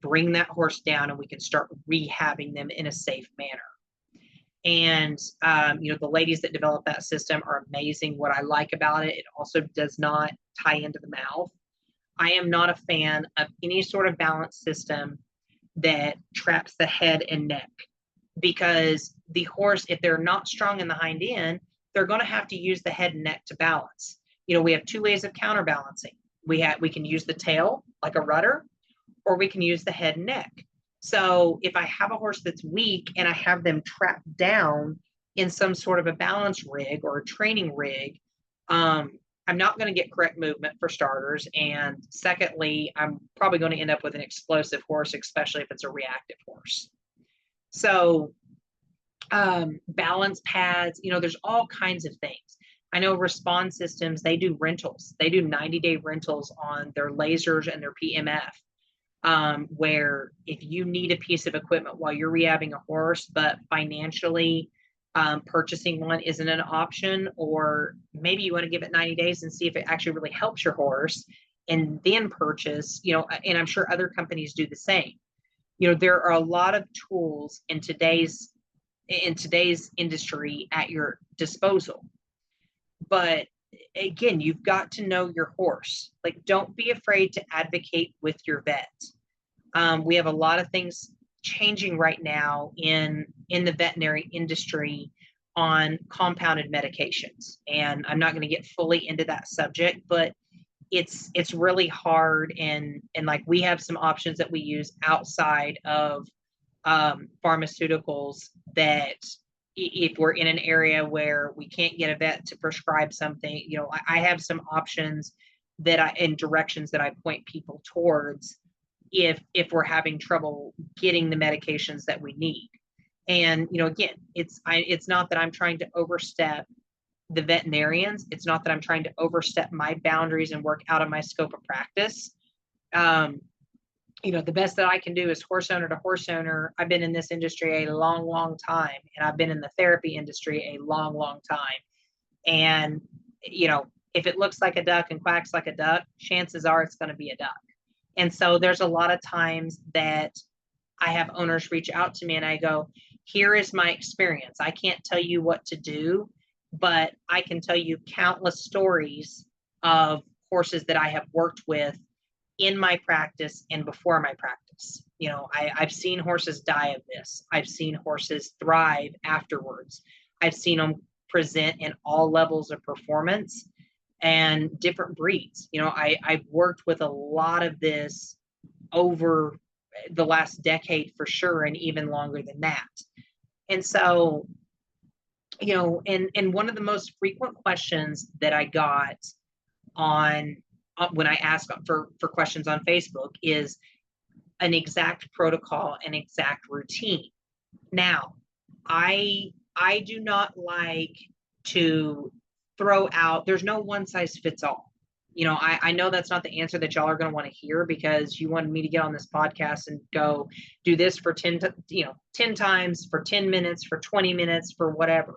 bring that horse down and we can start rehabbing them in a safe manner. And the ladies that develop that system are amazing. What I like about it, it also does not tie into the mouth. I am not a fan of any sort of balance system that traps the head and neck, because the horse, if they're not strong in the hind end, they're going to have to use the head and neck to balance. We have two ways of counterbalancing. We can use the tail like a rudder, or we can use the head and neck. So if I have a horse that's weak and I have them trapped down in some sort of a balance rig or a training rig, I'm not going to get correct movement, for starters. And secondly, I'm probably going to end up with an explosive horse, especially if it's a reactive horse. So balance pads, there's all kinds of things. I know Respond Systems, they do rentals. They do 90-day rentals on their lasers and their PMF, where if you need a piece of equipment while you're rehabbing a horse, but financially purchasing one isn't an option, or maybe you want to give it 90 days and see if it actually really helps your horse and then purchase, and I'm sure other companies do the same. There are a lot of tools in today's industry at your disposal. But again, you've got to know your horse. Like, don't be afraid to advocate with your vet. We have a lot of things changing right now in the veterinary industry on compounded medications. And I'm not going to get fully into that subject, but it's really hard. And like, we have some options that we use outside of pharmaceuticals, that if we're in an area where we can't get a vet to prescribe something, I have some options and directions that I point people towards if we're having trouble getting the medications that we need. And again, it's not that I'm trying to overstep the veterinarians. It's not that I'm trying to overstep my boundaries and work out of my scope of practice. The best that I can do is horse owner to horse owner. I've been in this industry a long, long time, and I've been in the therapy industry a long, long time. And, if it looks like a duck and quacks like a duck, chances are it's going to be a duck. And so there's a lot of times that I have owners reach out to me and I go, here is my experience. I can't tell you what to do, but I can tell you countless stories of horses that I have worked with in my practice and before my practice. I've seen horses die of this. I've seen horses thrive afterwards. I've seen them present in all levels of performance and different breeds. I've worked with a lot of this over the last decade for sure, and even longer than that. And so, and one of the most frequent questions that I got on when I ask for questions on Facebook is an exact protocol, an exact routine. Now, I do not like to throw out, there's no one size fits all. I know that's not the answer that y'all are going to want to hear, because you wanted me to get on this podcast and go do this for 10 times, for 10 minutes, for 20 minutes, for whatever.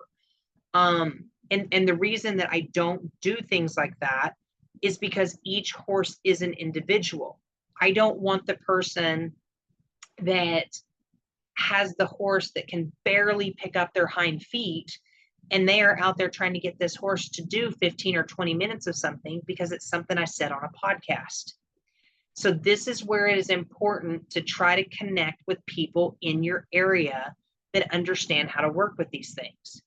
And the reason that I don't do things like that is because each horse is an individual. I don't want the person that has the horse that can barely pick up their hind feet, and they are out there trying to get this horse to do 15 or 20 minutes of something because it's something I said on a podcast. So this is where it is important to try to connect with people in your area that understand how to work with these things.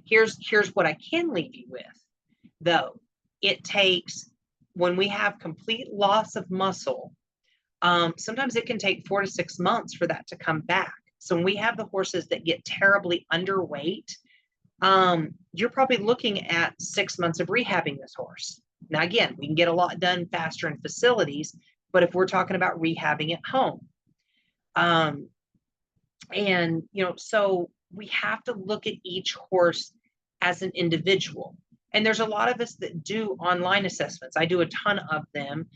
Here's what I can leave you with, though. It takes, when we have complete loss of muscle, sometimes it can take 4 to 6 months for that to come back. So when we have the horses that get terribly underweight, you're probably looking at 6 months of rehabbing this horse. Now, again, we can get a lot done faster in facilities, but if we're talking about rehabbing at home, so we have to look at each horse as an individual. And there's a lot of us that do online assessments. I do a ton of them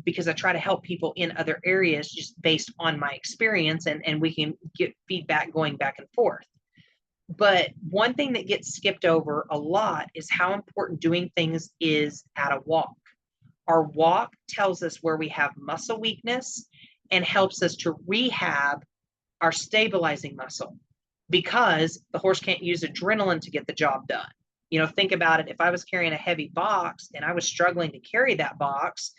because I try to help people in other areas just based on my experience, and we can get feedback going back and forth. But one thing that gets skipped over a lot is how important doing things is at a walk. Our walk tells us where we have muscle weakness and helps us to rehab our stabilizing muscle, because the horse can't use adrenaline to get the job done. Think about it. If I was carrying a heavy box and I was struggling to carry that box,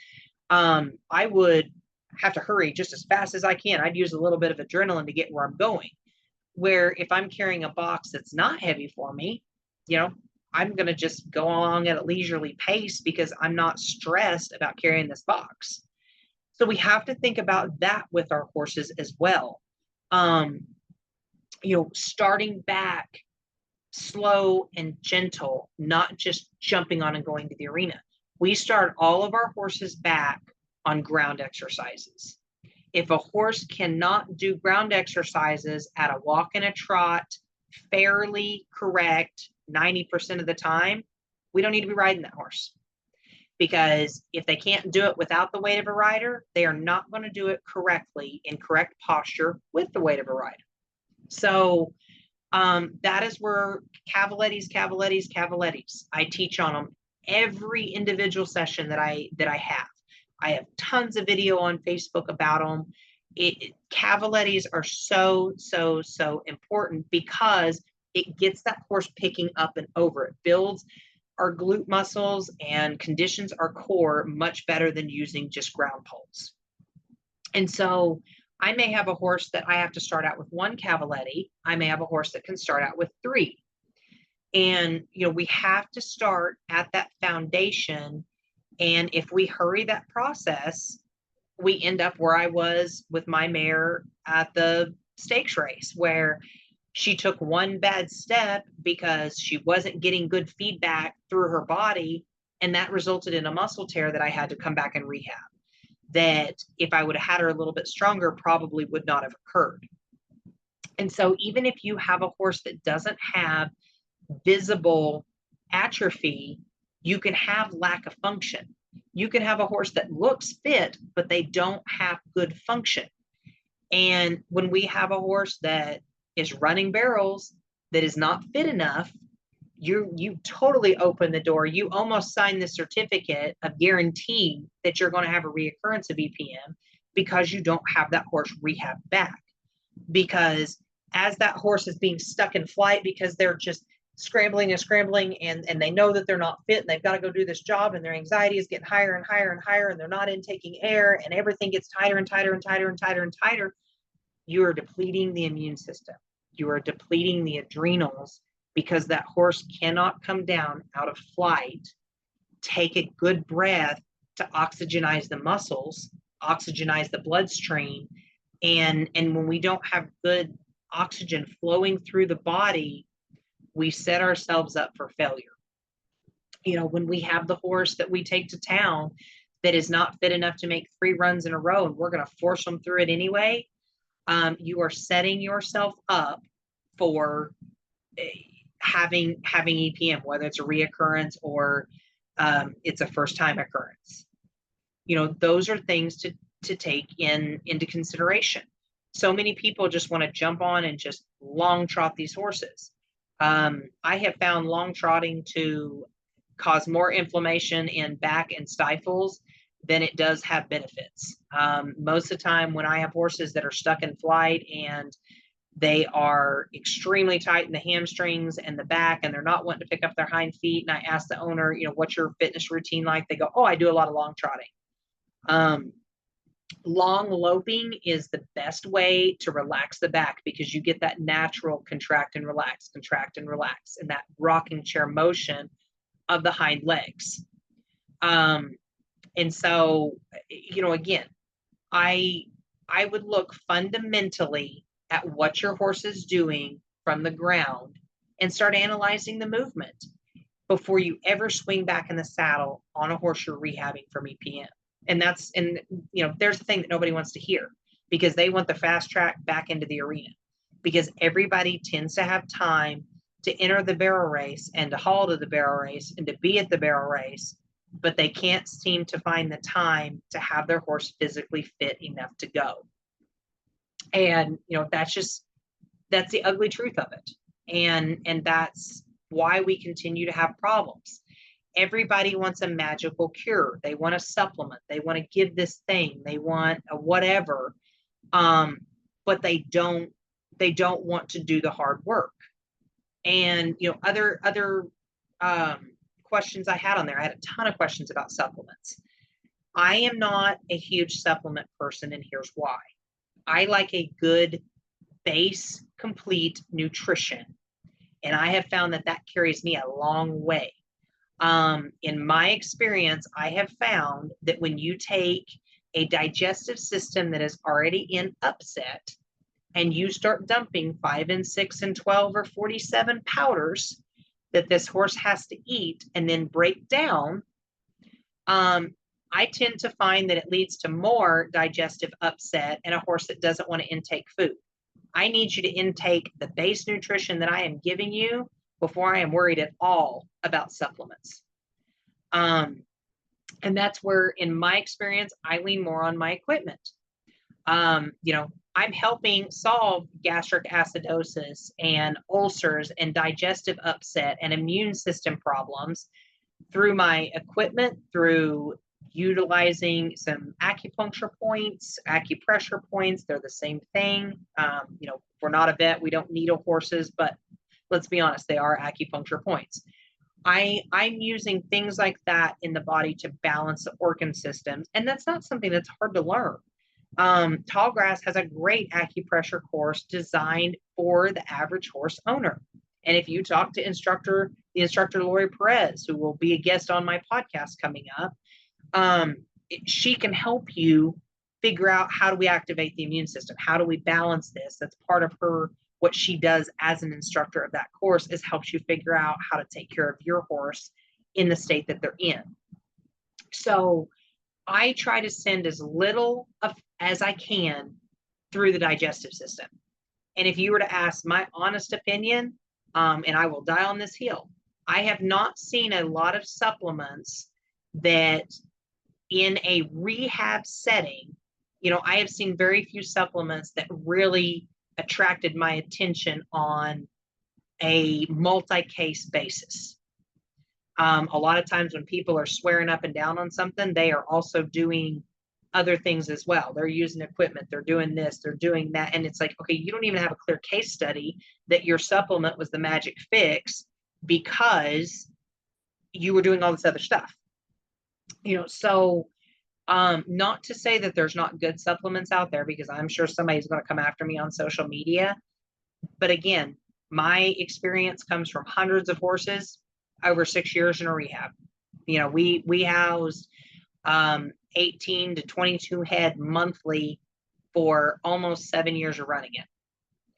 I would have to hurry just as fast as I can. I'd use a little bit of adrenaline to get where I'm going. Where if I'm carrying a box that's not heavy for me, I'm going to just go along at a leisurely pace because I'm not stressed about carrying this box. So we have to think about that with our horses as well. Starting back slow and gentle, not just jumping on and going to the arena. We start all of our horses back on ground exercises. If a horse cannot do ground exercises at a walk and a trot fairly correct 90% of the time, we don't need to be riding that horse. Because if they can't do it without the weight of a rider, they are not going to do it correctly in correct posture with the weight of a rider. So that is where cavalettis. I teach on them every individual session that I have. I have tons of video on Facebook about them. Cavalettis are so important because it gets that horse picking up and over. It builds our glute muscles and conditions our core much better than using just ground poles. And so I may have a horse that I have to start out with 1 cavaletti. I may have a horse that can start out with 3. And, we have to start at that foundation. And if we hurry that process, we end up where I was with my mare at the stakes race, where she took one bad step because she wasn't getting good feedback through her body. And that resulted in a muscle tear that I had to come back and rehab. That if I would have had her a little bit stronger, probably would not have occurred. And so even if you have a horse that doesn't have visible atrophy, you can have lack of function. You can have a horse that looks fit, but they don't have good function. And when we have a horse that is running barrels that is not fit enough, you totally open the door. You almost sign the certificate of guarantee that you're going to have a reoccurrence of EPM because you don't have that horse rehab back. Because as that horse is being stuck in flight because they're just scrambling and they know that they're not fit and they've got to go do this job, and their anxiety is getting higher and higher and higher, and they're not intaking air, and everything gets tighter and tighter and tighter and tighter and tighter, you are depleting the immune system. You are depleting the adrenals, because that horse cannot come down out of flight, take a good breath to oxygenize the muscles, oxygenize the bloodstream. And when we don't have good oxygen flowing through the body, we set ourselves up for failure. When we have the horse that we take to town that is not fit enough to make 3 runs in a row, and we're going to force them through it anyway, you are setting yourself up for having EPM, whether it's a reoccurrence or it's a first time occurrence. Those are things to take into consideration. So many people just want to jump on and just long trot these horses. I have found long trotting to cause more inflammation in back and stifles than it does have benefits. Most of the time when I have horses that are stuck in flight and they are extremely tight in the hamstrings and the back, and they're not wanting to pick up their hind feet, and I ask the owner, what's your fitness routine like? They go, oh, I do a lot of long trotting. Long loping is the best way to relax the back, because you get that natural contract and relax, and that rocking chair motion of the hind legs. And so, again, I would look fundamentally at what your horse is doing from the ground and start analyzing the movement before you ever swing back in the saddle on a horse you're rehabbing from EPM. And there's the thing that nobody wants to hear, because they want the fast track back into the arena, because everybody tends to have time to enter the barrel race and to haul to the barrel race and to be at the barrel race, but they can't seem to find the time to have their horse physically fit enough to go. And, that's the ugly truth of it. And that's why we continue to have problems. Everybody wants a magical cure. They want a supplement. They want to give this thing. They want a whatever. But they don't want to do the hard work. And other questions I had on there. I had a ton of questions about supplements. I am not a huge supplement person, and here's why. I like a good base, complete nutrition, and I have found that that carries me a long way. In my experience, I have found that when you take a digestive system that is already in upset and you start dumping 5 and 6 and 12 or 47 powders that this horse has to eat and then break down, I tend to find that it leads to more digestive upset and a horse that doesn't want to intake food. I need you to intake the base nutrition that I am giving you before I am worried at all about supplements. And that's where, in my experience, I lean more on my equipment. I'm helping solve gastric acidosis and ulcers and digestive upset and immune system problems through my equipment, through utilizing some acupuncture points, acupressure points. They're the same thing. We're not a vet. We don't needle horses, but let's be honest, they are acupuncture points. I'm using things like that in the body to balance the organ systems. And that's not something that's hard to learn. Tallgrass has a great acupressure course designed for the average horse owner. And if you talk to the instructor Lori Perez, who will be a guest on my podcast coming up, she can help you figure out, how do we activate the immune system? How do we balance this? That's part of what she does as an instructor of that course, is helps you figure out how to take care of your horse in the state that they're in. So I try to send as little as I can through the digestive system. And if you were to ask my honest opinion, and I will die on this hill, I have not seen a lot of supplements that in a rehab setting, I have seen very few supplements that really attracted my attention on a multi-case basis. A lot of times when people are swearing up and down on something, they are also doing other things as well. They're using equipment, they're doing this, they're doing that. And it's like, okay, you don't even have a clear case study that your supplement was the magic fix because you were doing all this other stuff. So not to say that there's not good supplements out there, because I'm sure somebody's going to come after me on social media. But again, my experience comes from hundreds of horses over 6 years in a rehab. We housed 18 to 22 head monthly for almost 7 years of running it.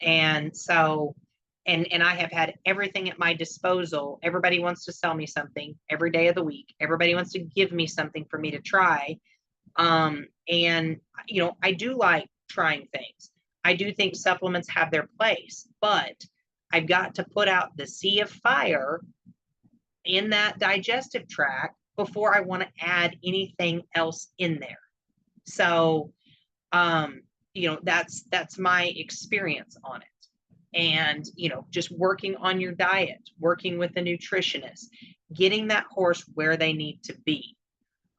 And so, and I have had everything at my disposal. Everybody wants to sell me something every day of the week. Everybody wants to give me something for me to try. And I do like trying things. I do think supplements have their place, but I've got to put out the sea of fire in that digestive tract before I want to add anything else in there. So, that's my experience on it. And, just working on your diet, working with a nutritionist, getting that horse where they need to be.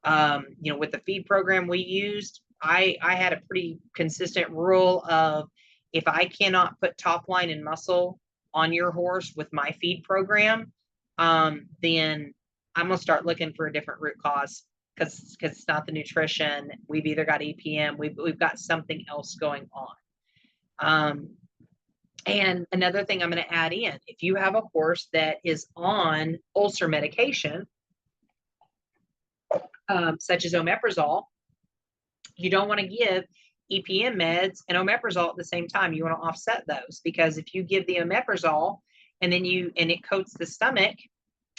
With the feed program we used, I had a pretty consistent rule of, if I cannot put top line and muscle on your horse with my feed program, then I'm going to start looking for a different root cause, because it's not the nutrition. We've either got EPM, we've got something else going on. And another thing I'm going to add in, if you have a horse that is on ulcer medication, such as omeprazole, you don't want to give EPM meds and omeprazole at the same time. You want to offset those, because if you give the omeprazole and it coats the stomach,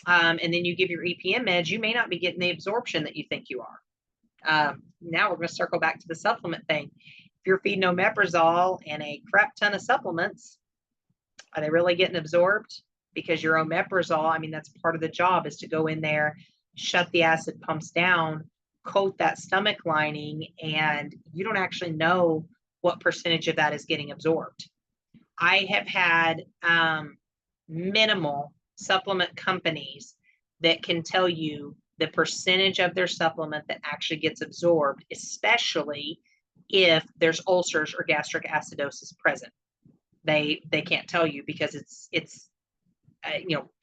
and then you give your EPM meds, you may not be getting the absorption that you think you are. Now we're going to circle back to the supplement thing. If you're feeding omeprazole and a crap ton of supplements, are they really getting absorbed? Because your omeprazole, that's part of the job, is to go in there, shut the acid pumps down, coat that stomach lining, and you don't actually know what percentage of that is getting absorbed. I have had minimal supplement companies that can tell you the percentage of their supplement that actually gets absorbed, especially if there's ulcers or gastric acidosis present. They can't tell you because it's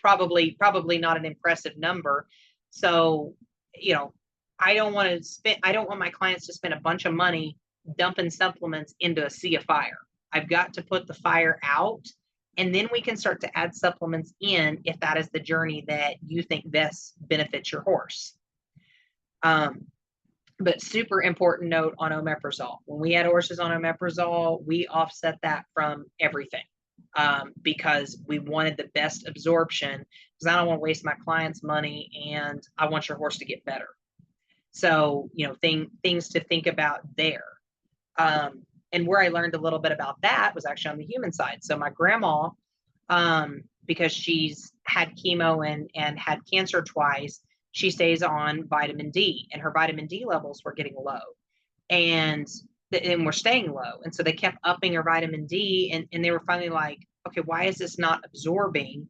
probably not an impressive number. So, I don't want my clients to spend a bunch of money dumping supplements into a sea of fire. I've got to put the fire out, and then we can start to add supplements in if that is the journey that you think best benefits your horse. But super important note on omeprazole. When we had horses on omeprazole, we offset that from everything because we wanted the best absorption, because I don't want to waste my clients' money and I want your horse to get better. So, things to think about there. And where I learned a little bit about that was actually on the human side. So my grandma, because she's had chemo and had cancer twice, she stays on vitamin D, and her vitamin D levels were getting low and were staying low. And so they kept upping her vitamin D, and they were finally like, okay, why is this not absorbing?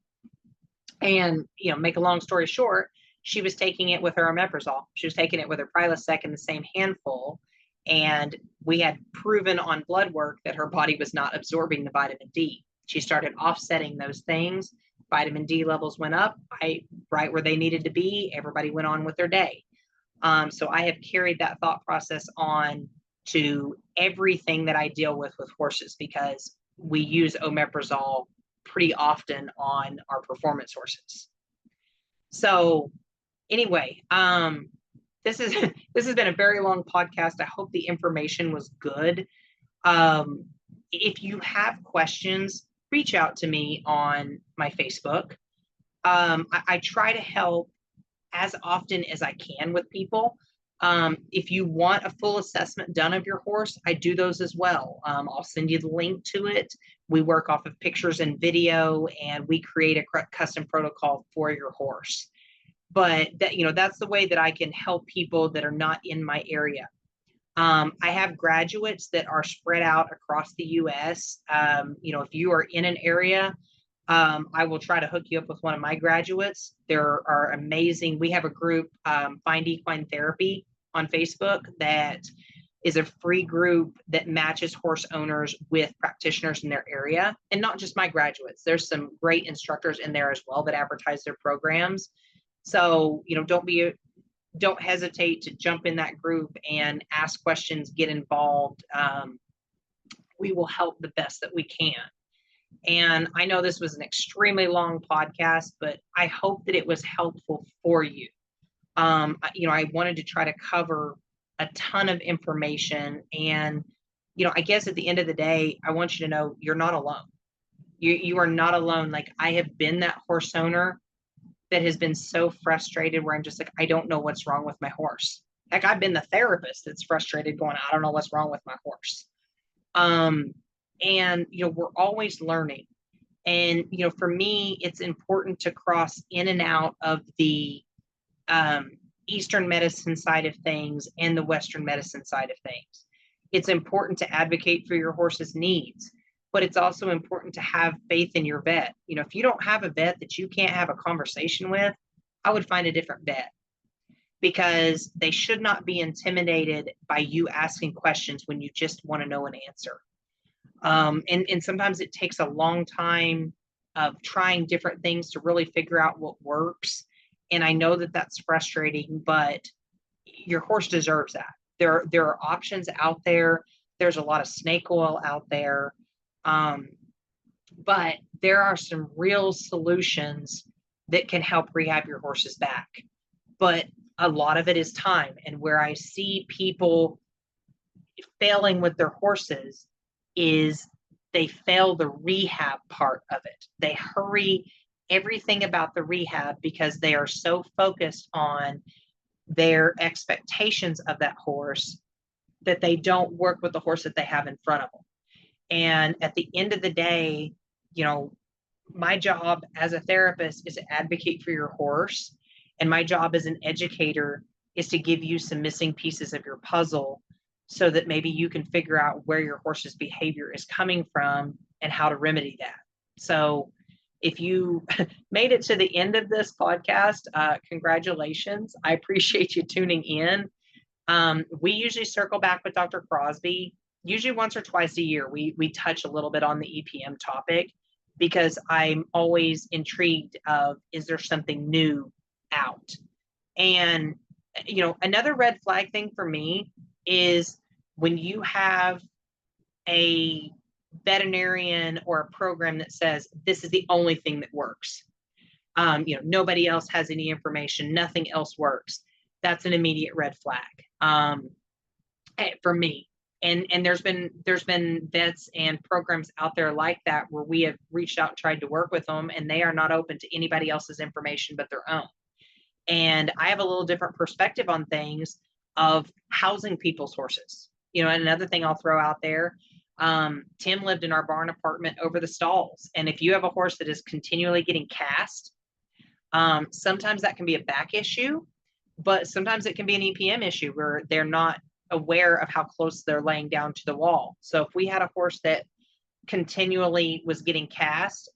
And, make a long story short, she was taking it with her omeprazole. She was taking it with her Prilosec in the same handful. And we had proven on blood work that her body was not absorbing the vitamin D. She started offsetting those things. Vitamin D levels went up right where they needed to be. Everybody went on with their day. So I have carried that thought process on to everything that I deal with horses, because we use omeprazole pretty often on our performance horses. So anyway, this has been a very long podcast. I hope the information was good. If you have questions, reach out to me on my Facebook. I try to help as often as I can with people. If you want a full assessment done of your horse, I do those as well. I'll send you the link to it. We work off of pictures and video, and we create a custom protocol for your horse. But that's the way that I can help people that are not in my area. I have graduates that are spread out across the U.S. If you are in an area, I will try to hook you up with one of my graduates. There are amazing. We have a group, Find Equine Therapy, on Facebook, that is a free group that matches horse owners with practitioners in their area. And not just my graduates. There's some great instructors in there as well that advertise their programs. So, don't hesitate to jump in that group and ask questions, get involved. We will help the best that we can. And I know this was an extremely long podcast, but I hope that it was helpful for you. I wanted to try to cover a ton of information. And, I guess at the end of the day, I want you to know you're not alone. You are not alone. Like, I have been that horse owner that has been so frustrated where I'm just like, I don't know what's wrong with my horse. Like, I've been the therapist that's frustrated going, I don't know what's wrong with my horse. And, we're always learning. And, for me, it's important to cross in and out of the Eastern medicine side of things and the Western medicine side of things. It's important to advocate for your horse's needs, but it's also important to have faith in your vet. If you don't have a vet that you can't have a conversation with, I would find a different vet, because they should not be intimidated by you asking questions when you just want to know an answer. And sometimes it takes a long time of trying different things to really figure out what works. And I know that that's frustrating, but your horse deserves that. There are options out there. There's a lot of snake oil out there. But there are some real solutions that can help rehab your horse's back. But a lot of it is time. And where I see people failing with their horses is they fail the rehab part of it. They hurry everything about the rehab because they are so focused on their expectations of that horse that they don't work with the horse that they have in front of them. And at the end of the day, my job as a therapist is to advocate for your horse. And my job as an educator is to give you some missing pieces of your puzzle so that maybe you can figure out where your horse's behavior is coming from and how to remedy that. So, if you made it to the end of this podcast, congratulations. I appreciate you tuning in. We usually circle back with Dr. Crosby, usually once or twice a year. We touch a little bit on the EPM topic because I'm always intrigued of, is there something new out? And, another red flag thing for me is when you have a veterinarian or a program that says this is the only thing that works. Nobody else has any information, nothing else works. That's an immediate red flag for me. And there's been vets and programs out there like that where we have reached out and tried to work with them, and they are not open to anybody else's information but their own. And I have a little different perspective on things of housing people's horses. And another thing I'll throw out there, Tim lived in our barn apartment over the stalls. And if you have a horse that is continually getting cast, sometimes that can be a back issue, but sometimes it can be an EPM issue where they're not aware of how close they're laying down to the wall. So if we had a horse that continually was getting cast,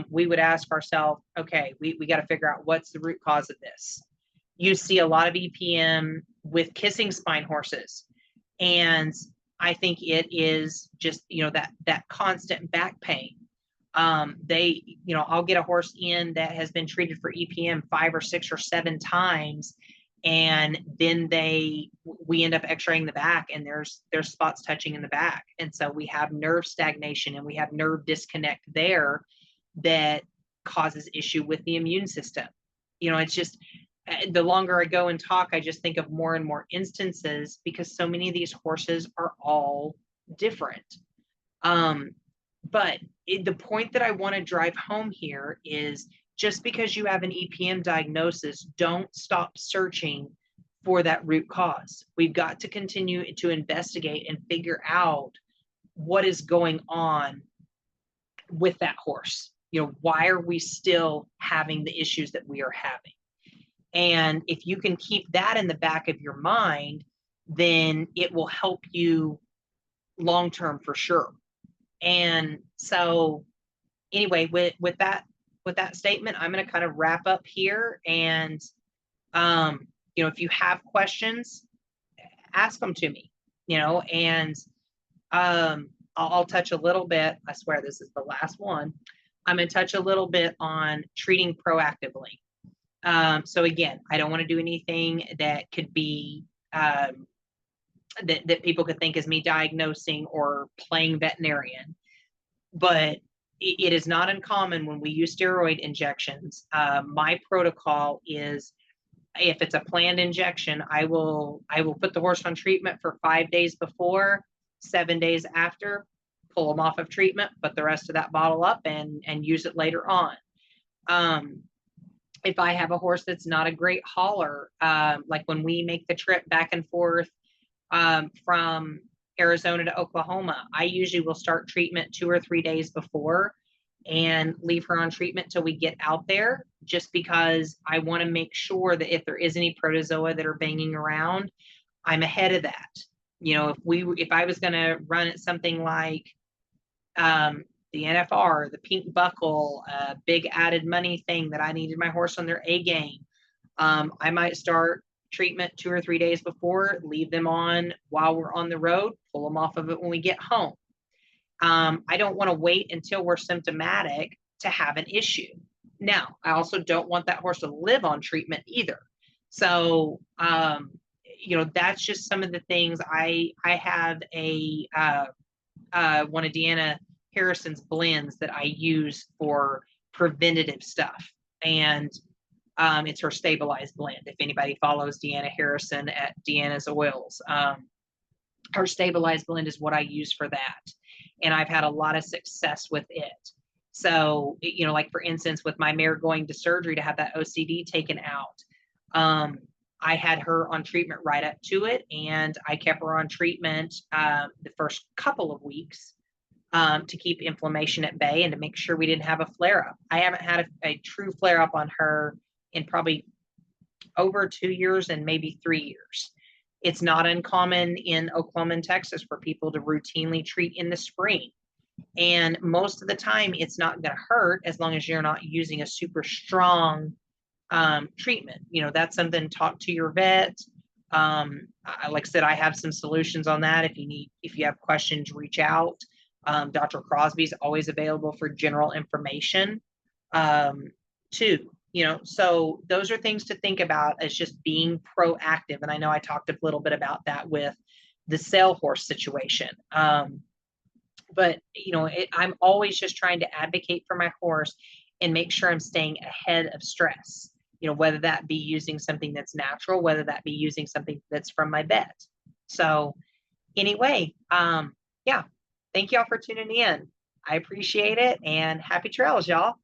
we would ask ourselves, okay, we got to figure out what's the root cause of this. You see a lot of EPM with kissing spine horses. And I think it is just, that constant back pain. I'll get a horse in that has been treated for EPM 5 or 6 or 7 times. And then we end up x-raying the back, and there's spots touching in the back. And so we have nerve stagnation and we have nerve disconnect there that causes issue with the immune system. It's just, the longer I go and talk, I just think of more and more instances because so many of these horses are all different. But the point that I want to drive home here is, just because you have an EPM diagnosis, don't stop searching for that root cause. We've got to continue to investigate and figure out what is going on with that horse. Why are we still having the issues that we are having? And if you can keep that in the back of your mind, then it will help you long-term for sure. And so anyway, with that statement, I'm going to kind of wrap up here. And, if you have questions, ask them to me, and I'll touch a little bit. I swear this is the last one. I'm going to touch a little bit on treating proactively. So again, I don't want to do anything that could be that people could think is me diagnosing or playing veterinarian, but it is not uncommon when we use steroid injections. My protocol is, if it's a planned injection, I will put the horse on treatment for 5 days before, 7 days after, pull them off of treatment, put the rest of that bottle up and use it later on. If I have a horse that's not a great hauler, like when we make the trip back and forth from Arizona to Oklahoma, I usually will start treatment 2 or 3 days before and leave her on treatment till we get out there, just because I want to make sure that if there is any protozoa that are banging around, I'm ahead of that. If I was going to run at something like the NFR, the pink buckle, big added money thing that I needed my horse on their A game, I might start treatment 2 or 3 days before, leave them on while we're on the road, pull them off of it when we get home. I don't want to wait until we're symptomatic to have an issue. Now, I also don't want that horse to live on treatment either. So, that's just some of the things. I have one of Deanna Harrison's blends that I use for preventative stuff. And it's her stabilized blend. If anybody follows Deanna Harrison at Deanna's Oils, her stabilized blend is what I use for that. And I've had a lot of success with it. So, like for instance, with my mare going to surgery to have that OCD taken out, I had her on treatment right up to it. And I kept her on treatment the first couple of weeks to keep inflammation at bay and to make sure we didn't have a flare up. I haven't had a true flare up on her in probably over 2 years and maybe 3 years. It's not uncommon in Oklahoma and Texas for people to routinely treat in the spring. And most of the time, it's not going to hurt as long as you're not using a super strong treatment. You know, that's something, talk to your vet. Like I said, I have some solutions on that. If you have questions, reach out. Dr. Crosby is always available for general information too. You know, so those are things to think about as just being proactive. And I know I talked a little bit about that with the sale horse situation. But you know, I'm always just trying to advocate for my horse and make sure I'm staying ahead of stress. You know, whether that be using something that's natural, whether that be using something that's from my vet. So anyway, yeah, thank y'all for tuning in. I appreciate it, and happy trails, y'all.